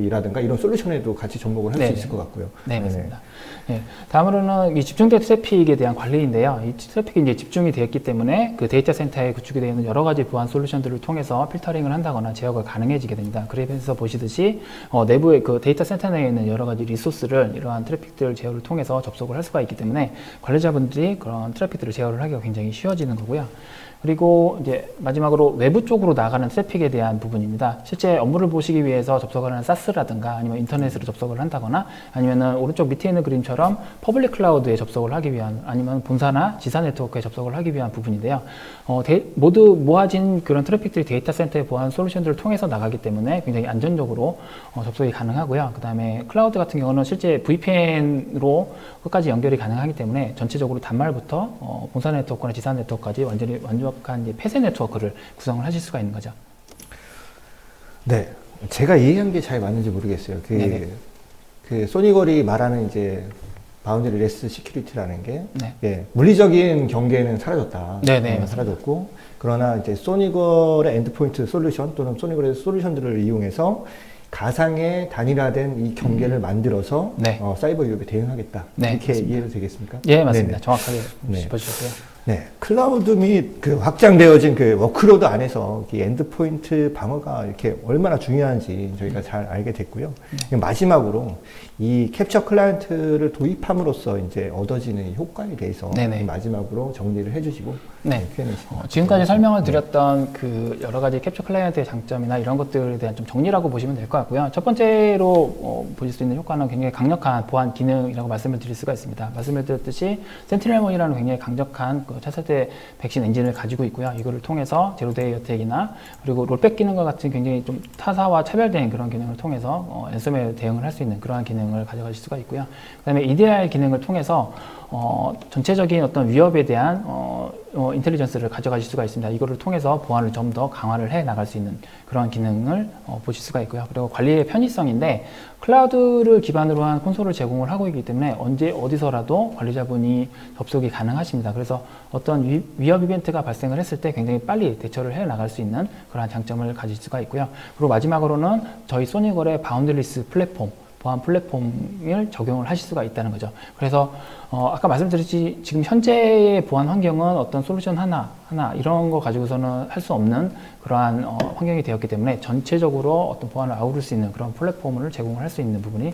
라든가 이런 솔루션에도 같이 접목을 할 수 네, 있을 것 같고요. 네, 맞습니다. 네. 다음으로는 이 집중된 트래픽에 대한 관리인데요. 이 트래픽이 이제 집중이 되었기 때문에 그 데이터 센터에 구축이 되어 있는 여러 가지 보안 솔루션들을 통해서 필터링을 한다거나 제어가 가능해지게 됩니다. 그래서 보시듯이 내부의 그 데이터 센터 내에 있는 여러 가지 리소스를 이러한 트래픽들 제어를 통해서 접속을 할 수가 있기 때문에 관리자분들이 그런 트래픽들을 제어를 하기가 굉장히 쉬워지는 거고요. 그리고 이제 마지막으로 외부 쪽으로 나가는 트래픽에 대한 부분입니다. 실제 업무를 보시기 위해서 접속을 하는 사스라든가 아니면 인터넷으로 접속을 한다거나 아니면은 오른쪽 밑에 있는 그림처럼 퍼블릭 클라우드에 접속을 하기 위한 아니면 본사나 지사 네트워크에 접속을 하기 위한 부분인데요. 모두 모아진 그런 트래픽들이 데이터 센터의 보안 솔루션들을 통해서 나가기 때문에 굉장히 안전적으로 접속이 가능하고요. 그 다음에 클라우드 같은 경우는 실제 VPN으로 끝까지 연결이 가능하기 때문에 전체적으로 단말부터 본사 네트워크나 지사 네트워크까지 완전히 완벽한 이제 폐쇄 네트워크를 구성을 하실 수가 있는 거죠. 네. 제가 이해한 게 잘 맞는지 모르겠어요. 그 소니걸이 말하는 이제 바운더리 레스 시큐리티라는 게 물리적인 경계는 사라졌다. 사라졌고, 그러나 이제 소니걸의 엔드포인트 솔루션 또는 소니걸의 솔루션들을 이용해서 가상의 단일화된 이 경계를 만들어서 사이버 위협에 대응하겠다. 이렇게 맞습니다. 이해도 되겠습니까? 예, 맞습니다. 네네. 정확하게 짚어주셨고요. 네, 클라우드 및 그 확장되어진 그 워크로드 안에서 이 엔드포인트 방어가 이렇게 얼마나 중요한지 저희가 잘 알게 됐고요. 마지막으로 이 캡처 클라이언트를 도입함으로써 이제 얻어지는 효과에 대해서 마지막으로 정리를 해주시고 표현해 주시면 지금까지 설명을 드렸던 그 여러 가지 캡처 클라이언트의 장점이나 이런 것들에 대한 좀 정리라고 보시면 될 것 같고요. 첫 번째로 보실 수 있는 효과는 굉장히 강력한 보안 기능이라고 말씀을 드릴 수가 있습니다. 말씀을 드렸듯이 센티넬1이라는 굉장히 강력한 그 차세대 백신 엔진을 가지고 있고요. 이거를 통해서 제로데이 어택이나 그리고 롤백 기능과 같은 굉장히 좀 타사와 차별된 그런 기능을 통해서 랜섬웨어 대응을 할 수 있는 그러한 기능을 가져가실 수가 있고요. 그 다음에 EDR 기능을 통해서 전체적인 어떤 위협에 대한 인텔리전스를 가져가실 수가 있습니다. 이거를 통해서 보안을 좀 더 강화를 해 나갈 수 있는 그런 기능을 보실 수가 있고요. 그리고 관리의 편의성인데 클라우드를 기반으로 한 콘솔을 제공을 하고 있기 때문에 언제 어디서라도 관리자분이 접속이 가능하십니다. 그래서 어떤 위협 이벤트가 발생을 했을 때 굉장히 빨리 대처를 해 나갈 수 있는 그러한 장점을 가질 수가 있고요. 그리고 마지막으로는 저희 소니걸의 바운드리스 플랫폼 보안 플랫폼을 적용을 하실 수가 있다는 거죠. 그래서 아까 말씀드렸지 지금 현재의 보안 환경은 어떤 솔루션 하나 이런 거 가지고서는 할 수 없는 그러한 환경이 되었기 때문에 전체적으로 어떤 보안을 아우를 수 있는 그런 플랫폼을 제공을 할 수 있는 부분이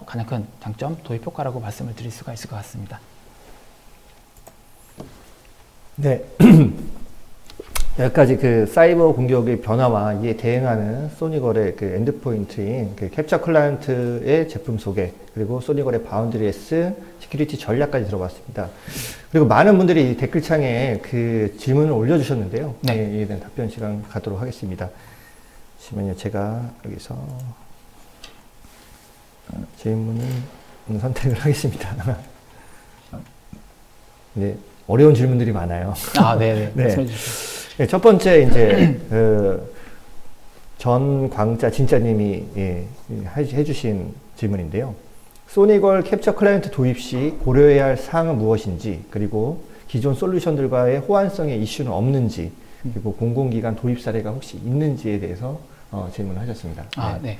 가장 큰 장점, 도입 효과라고 말씀을 드릴 수가 있을 것 같습니다. 네. 여기까지 그 사이버 공격의 변화와 이에 대응하는 소니걸의 그 엔드포인트인 그 캡처 클라이언트의 제품 소개, 그리고 소니걸의 바운드리에스 시큐리티 전략까지 들어봤습니다. 그리고 많은 분들이 댓글창에 그 질문을 올려주셨는데요. 네. 네, 이에 대한 답변 시간 갖도록 하겠습니다. 잠시만요. 제가 여기서 질문을 선택을 하겠습니다. 네, 어려운 질문들이 많아요. 아, 네네. 네. 말씀해 주시죠. 네, 첫 번째 이제 전광자 진짜님이 해주신 질문인데요. 소니걸 캡처 클라이언트 도입 시 고려해야 할 사항은 무엇인지, 그리고 기존 솔루션들과의 호환성의 이슈는 없는지, 그리고 공공기관 도입 사례가 혹시 있는지에 대해서 질문을 하셨습니다. 아, 네.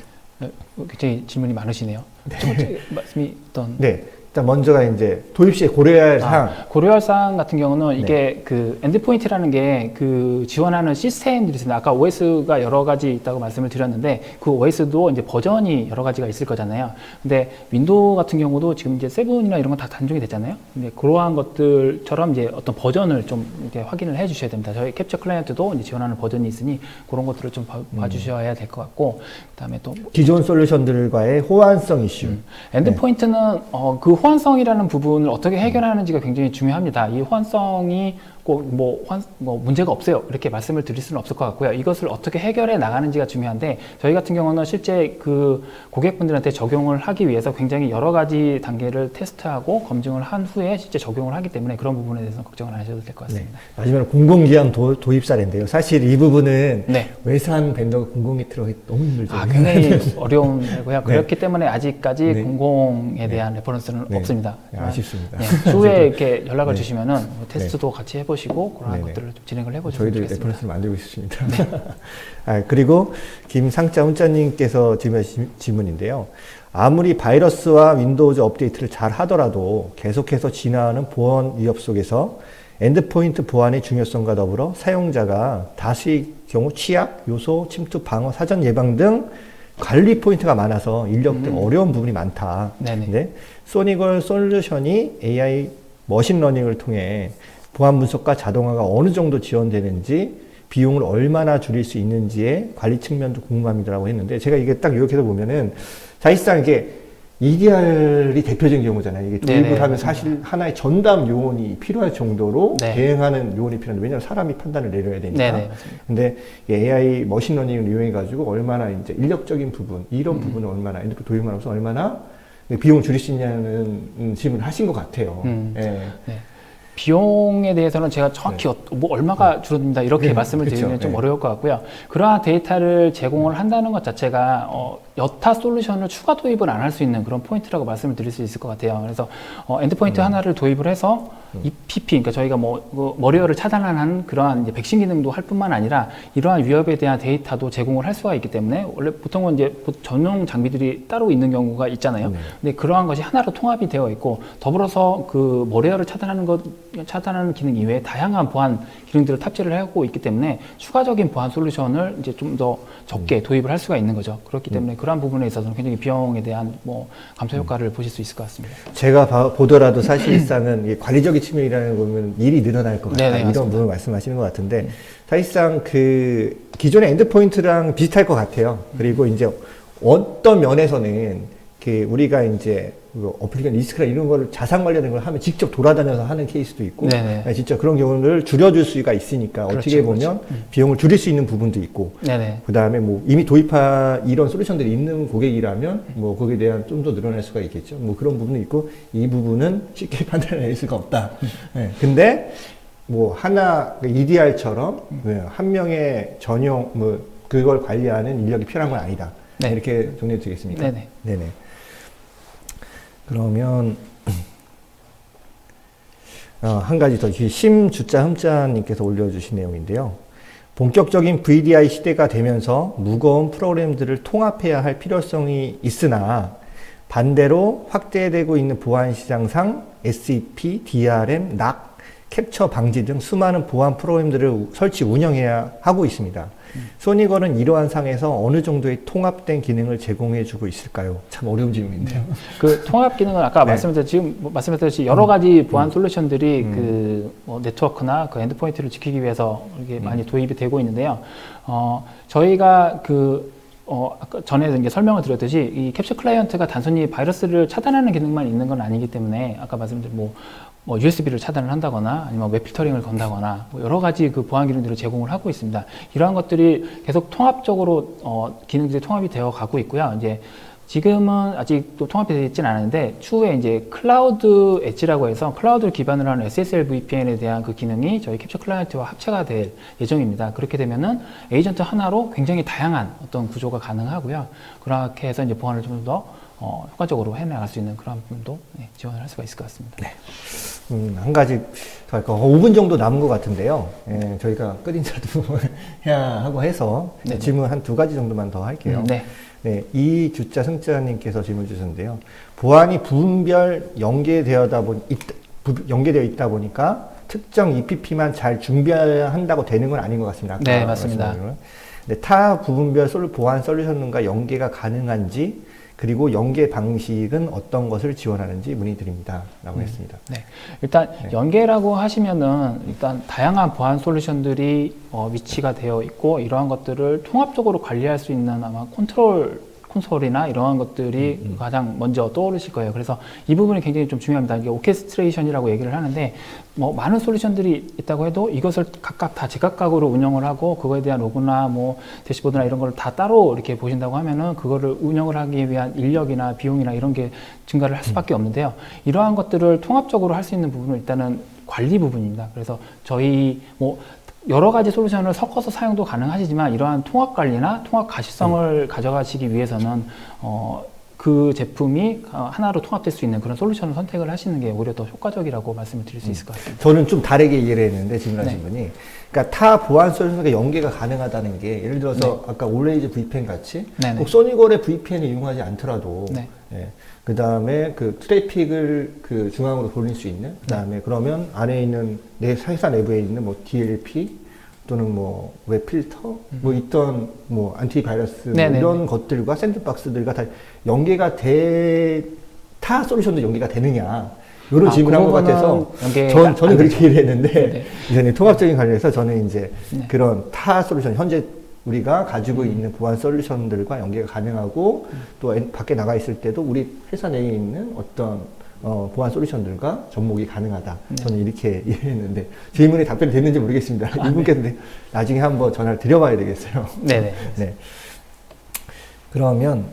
굉장히 질문이 많으시네요. 첫 번째 말씀이 어떤? 네. 일단 먼저가 이제 도입 시에 고려해야 할 사항. 고려할 사항 같은 경우는 이게 그 엔드포인트라는 게 그 지원하는 시스템들이 있습니다. 아까 OS가 여러 가지 있다고 말씀을 드렸는데 그 OS도 이제 버전이 여러 가지가 있을 거잖아요. 근데 윈도우 같은 경우도 지금 이제 7이나 이런 건 다 단종이 됐잖아요. 근데 그러한 것들처럼 이제 어떤 버전을 좀 이렇게 확인을 해 주셔야 됩니다. 저희 캡처 클라이언트도 이제 지원하는 버전이 있으니 그런 것들을 좀 봐주셔야 될 것 같고, 그다음에 또 기존 솔루션들과의 호환성 이슈. 엔드포인트는 그 호환성이라는 부분을 어떻게 해결하는지가 굉장히 중요합니다. 이 호환성이 꼭 뭐 문제가 없어요 이렇게 말씀을 드릴 수는 없을 것 같고요. 이것을 어떻게 해결해 나가는지가 중요한데, 저희 같은 경우는 실제 그 고객분들한테 적용을 하기 위해서 굉장히 여러 가지 단계를 테스트하고 검증을 한 후에 실제 적용을 하기 때문에 그런 부분에 대해서는 걱정을 안 하셔도 될 것 같습니다. 네. 마지막으로 공공기관 도입 사례인데요. 사실 이 부분은 네. 외산 벤더가 공공에 들어가기 너무 힘들죠. 굉장히 어려운 거고요. 네. 그렇기 때문에 아직까지 네. 공공에 대한 레퍼런스는 네. 없습니다. 네, 아쉽습니다. 네, 추후에 이렇게 연락을 네. 주시면은 뭐 테스트도 같이 해보시고 그런 네네. 것들을 좀 진행을 해보시면 저희도 좋겠습니다. 레퍼런스를 만들고 있습니다. 그리고 김상자 훈자님께서 질문인데요. 아무리 바이러스와 윈도우즈 업데이트를 잘 하더라도 계속해서 진화하는 보안 위협 속에서 엔드포인트 보안의 중요성과 더불어 사용자가 다수의 경우 취약, 요소, 침투, 방어, 사전 예방 등 관리 포인트가 많아서 인력 등 어려운 부분이 많다. 네네. 근데 소니걸 솔루션이 AI 머신러닝을 통해 보안 분석과 자동화가 어느 정도 지원되는지, 비용을 얼마나 줄일 수 있는지의 관리 측면도 궁금합니다라고 했는데, 제가 이게 딱 요약해서 보면은 사실상 이게 EDR이 대표적인 경우잖아요. 이게 도입을 네네, 하면 맞습니다. 사실 하나의 전담 요원이 필요할 정도로 네. 대응하는 요원이 필요한데, 왜냐하면 사람이 판단을 내려야 되니까. 네네, 맞습니다. 근데 AI 머신러닝을 이용해가지고 얼마나 이제 인력적인 부분, 이런 부분을 얼마나 엔드포인트 도입만 하면서 얼마나 비용을 줄일 수 있냐는 질문을 하신 것 같아요. 예. 네. 비용에 대해서는 제가 정확히 뭐 얼마가 줄어든다 이렇게 네, 말씀을 그쵸. 드리면 좀 네. 어려울 것 같고요. 그러한 데이터를 제공을 한다는 것 자체가 여타 솔루션을 추가 도입을 안 할 수 있는 그런 포인트라고 말씀을 드릴 수 있을 것 같아요. 그래서 엔드포인트 하나를 도입을 해서 EPP, 그러니까 저희가 그 머리어를 차단하는 그러한 이제 백신 기능도 할 뿐만 아니라 이러한 위협에 대한 데이터도 제공을 할 수가 있기 때문에, 원래 보통은 이제 전용 장비들이 따로 있는 경우가 있잖아요. 근데 그러한 것이 하나로 통합이 되어 있고, 더불어서 그 머리어를 차단하는 기능 이외에 다양한 보안 기능들을 탑재를 하고 있기 때문에 추가적인 보안 솔루션을 이제 좀 더 적게 도입을 할 수가 있는 거죠. 그렇기 때문에 그러한 부분에 있어서는 굉장히 비용에 대한 뭐 감소 효과를 보실 수 있을 것 같습니다. 제가 보더라도 사실상은 이 관리적인 측면이라는 거면 일이 늘어날 것 같다. 네네, 이런 맞습니다. 부분을 말씀하시는 것 같은데, 사실상 그 기존의 엔드포인트랑 비슷할 것 같아요. 그리고 이제 어떤 면에서는 그 우리가 이제 어플리케이션 리스크나 이런 거를 자산 관련된 걸 하면 직접 돌아다녀서 하는 케이스도 있고, 네네. 진짜 그런 경우를 줄여줄 수가 있으니까 어떻게 보면 비용을 줄일 수 있는 부분도 있고, 네네. 그 다음에 뭐 이미 도입한 이런 솔루션들이 있는 고객이라면 뭐 거기에 대한 좀 더 늘어날 수가 있겠죠. 뭐 그런 부분이 있고, 이 부분은 쉽게 판단할 수가 없다. 네. 근데 뭐 하나 EDR처럼 한 명의 전용 뭐 그걸 관리하는 인력이 필요한 건 아니다. 네. 이렇게 정리해 드리겠습니까? 네네. 네네. 그러면 한 가지 더, 심주자 흠자님께서 올려주신 내용인데요. 본격적인 VDI 시대가 되면서 무거운 프로그램들을 통합해야 할 필요성이 있으나, 반대로 확대되고 있는 보안 시장상 SEP, DRM, NAC, 캡처 방지 등 수많은 보안 프로그램들을 설치 운영해야 하고 있습니다. 소니걸은 이러한 상에서 어느 정도의 통합된 기능을 제공해주고 있을까요? 참 어려운 질문인데요. 그 통합 기능은 아까 네. 말씀드렸듯이 여러 가지 보안 솔루션들이 뭐 네트워크나 그 엔드포인트를 지키기 위해서 이게 많이 도입이 되고 있는데요. 저희가 아까 전에 이제 설명을 드렸듯이 이 캡처 클라이언트가 단순히 바이러스를 차단하는 기능만 있는 건 아니기 때문에 아까 말씀드린 뭐 USB를 차단을 한다거나 아니면 웹 필터링을 건다거나 뭐 여러 가지 그 보안 기능들을 제공을 하고 있습니다. 이러한 것들이 계속 통합적으로 기능들이 통합이 되어 가고 있고요. 이제 지금은 아직도 통합이 되어 있지는 않은데 추후에 이제 클라우드 엣지라고 해서 클라우드를 기반으로 하는 SSL VPN에 대한 그 기능이 저희 캡처 클라이언트와 합체가 될 예정입니다. 그렇게 되면은 에이전트 하나로 굉장히 다양한 어떤 구조가 가능하고요. 그렇게 해서 이제 보안을 좀 더 효과적으로 해나갈 수 있는 그런 부분도 지원을 할 수가 있을 것 같습니다. 네. 한 가지 더 할까? 5분 정도 남은 것 같은데요. 저희가 끝인사도 해야 하고 해서 네네. 질문 한 2가지 정도만 더 할게요. 네. 네, 이주자 승자님께서 질문 주셨는데요. 보안이 부분별 연계되어 있다 보니까 특정 EPP만 잘 준비한다고 되는 건 아닌 것 같습니다. 아까 네, 맞습니다. 네, 타 부분별 보안 솔루션과 연계가 가능한지 그리고 연계 방식은 어떤 것을 지원하는지 문의드립니다. 라고 했습니다. 네. 일단 연계라고 하시면은 일단 다양한 보안 솔루션들이 위치가 되어 있고 이러한 것들을 통합적으로 관리할 수 있는 아마 콘솔이나 이러한 것들이 가장 먼저 떠오르실 거예요. 그래서 이 부분이 굉장히 좀 중요합니다. 이게 오케스트레이션이라고 얘기를 하는데 뭐 많은 솔루션들이 있다고 해도 이것을 각각 다 제각각으로 운영을 하고 그거에 대한 로그나 뭐 대시보드나 이런 걸 다 따로 이렇게 보신다고 하면은 그거를 운영을 하기 위한 인력이나 비용이나 이런 게 증가를 할 수밖에 없는데요. 이러한 것들을 통합적으로 할 수 있는 부분은 일단은 관리 부분입니다. 그래서 저희 뭐 여러 가지 솔루션을 섞어서 사용도 가능하시지만 이러한 통합 관리나 통합 가시성을 가져가시기 위해서는 그 제품이 하나로 통합될 수 있는 그런 솔루션을 선택을 하시는 게 오히려 더 효과적이라고 말씀을 드릴 수 있을 것 같습니다. 저는 좀 다르게 이해를 했는데 질문하신 네. 분이 그러니까 타 보안 솔루션과 연계가 가능하다는 게 예를 들어서 네. 아까 올레이즈 VPN 같이 네네. 꼭 소니걸의 VPN을 이용하지 않더라도 네. 그 다음에 그 트래픽을 그 중앙으로 돌릴 수 있는 그 다음에 그러면 안에 있는 내 회사 내부에 있는 뭐 DLP 또는 뭐 웹 필터 뭐 있던 뭐 안티바이러스 뭐 이런 것들과 샌드박스들과 다 연계가 타 솔루션도 연계가 되느냐 이런 질문한 것 같아서 저는 그렇게 이해를 했는데 이제는 통합적인 관련해서 저는 이제 그런 타 솔루션 현재 우리가 가지고 있는 보안 솔루션들과 연계가 가능하고 또 밖에 나가 있을 때도 우리 회사 내에 있는 어떤 보안 솔루션들과 접목이 가능하다. 저는 이렇게 이해했는데 질문에 답변이 됐는지 모르겠습니다. 이분께서 나중에 한번 전화를 드려봐야 되겠어요. 네네. 네. 그러면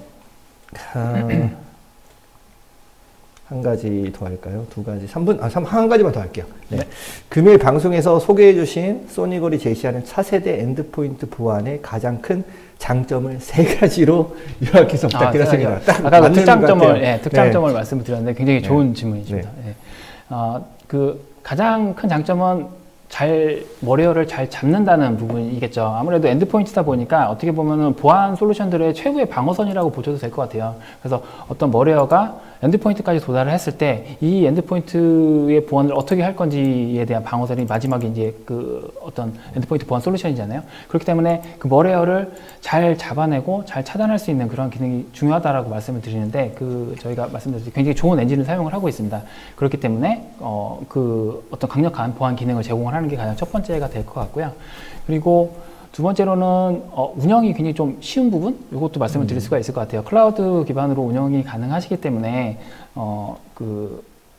한 가지 더 할까요? 2가지, 3분, 한 가지만 더 할게요. 네. 금일 방송에서 소개해주신 소니걸이 제시하는 차세대 엔드포인트 보안의 가장 큰 장점을 3가지로 요약해서 부탁드렸습니다. 아까 그 특장점을 말씀을 드렸는데 굉장히 좋은 질문이십니다. 그 가장 큰 장점은 머리어를 잘 잡는다는 부분이겠죠. 아무래도 엔드포인트다 보니까 어떻게 보면은 보안 솔루션들의 최고의 방어선이라고 보셔도 될 것 같아요. 그래서 어떤 머리어가 엔드포인트까지 도달을 했을 때 이 엔드포인트의 보안을 어떻게 할 건지에 대한 방어선이 마지막에 이제 그 어떤 엔드포인트 보안 솔루션이잖아요. 그렇기 때문에 그 머리어를 잘 잡아내고 잘 차단할 수 있는 그런 기능이 중요하다라고 말씀을 드리는데 저희가 말씀드렸듯이 굉장히 좋은 엔진을 사용을 하고 있습니다. 그렇기 때문에 그 어떤 강력한 보안 기능을 제공을 하는 게 가장 첫 번째가 될 것 같고요. 그리고 두 번째로는 운영이 굉장히 좀 쉬운 부분 이것도 말씀을 드릴 수가 있을 것 같아요. 클라우드 기반으로 운영이 가능하시기 때문에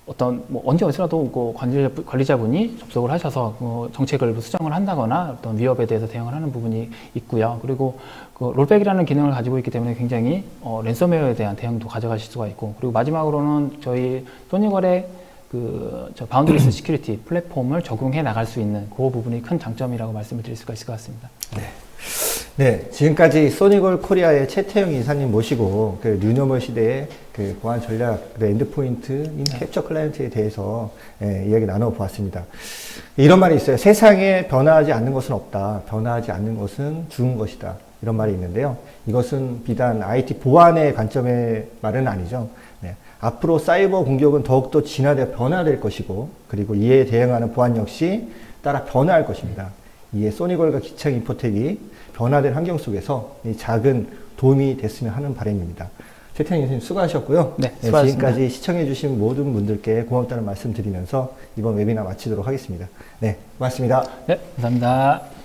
어떤 뭐 언제 어디서라도 그 관리자분이 접속을 하셔서 정책을 수정을 한다거나 어떤 위협에 대해서 대응을 하는 부분이 있고요. 그리고 그 롤백이라는 기능을 가지고 있기 때문에 굉장히 랜섬웨어에 대한 대응도 가져가실 수가 있고, 그리고 마지막으로는 저희 소니걸의 바운드리스 시큐리티 플랫폼을 적용해 나갈 수 있는 그 부분이 큰 장점이라고 말씀을 드릴 수가 있을 것 같습니다. 네, 지금까지 소니걸 코리아의 최태영 이사님 모시고 그 뉴노멀 시대의 그 보안 전략, 엔드포인트, 캡처 클라이언트에 대해서 이야기 나눠보았습니다. 이런 말이 있어요. 세상에 변화하지 않는 것은 없다. 변화하지 않는 것은 죽은 것이다. 이런 말이 있는데요. 이것은 비단 IT 보안의 관점의 말은 아니죠. 앞으로 사이버 공격은 더욱더 진화되어 변화될 것이고, 그리고 이에 대응하는 보안 역시 따라 변화할 것입니다. 이에 소니걸과 기창 인포텍이 변화된 환경 속에서 이 작은 도움이 됐으면 하는 바람입니다. 최태영 교수님 수고하셨고요. 네, 수고하셨습니다. 지금까지 시청해주신 모든 분들께 고맙다는 말씀 드리면서 이번 웨비나 마치도록 하겠습니다. 네, 고맙습니다. 네, 감사합니다.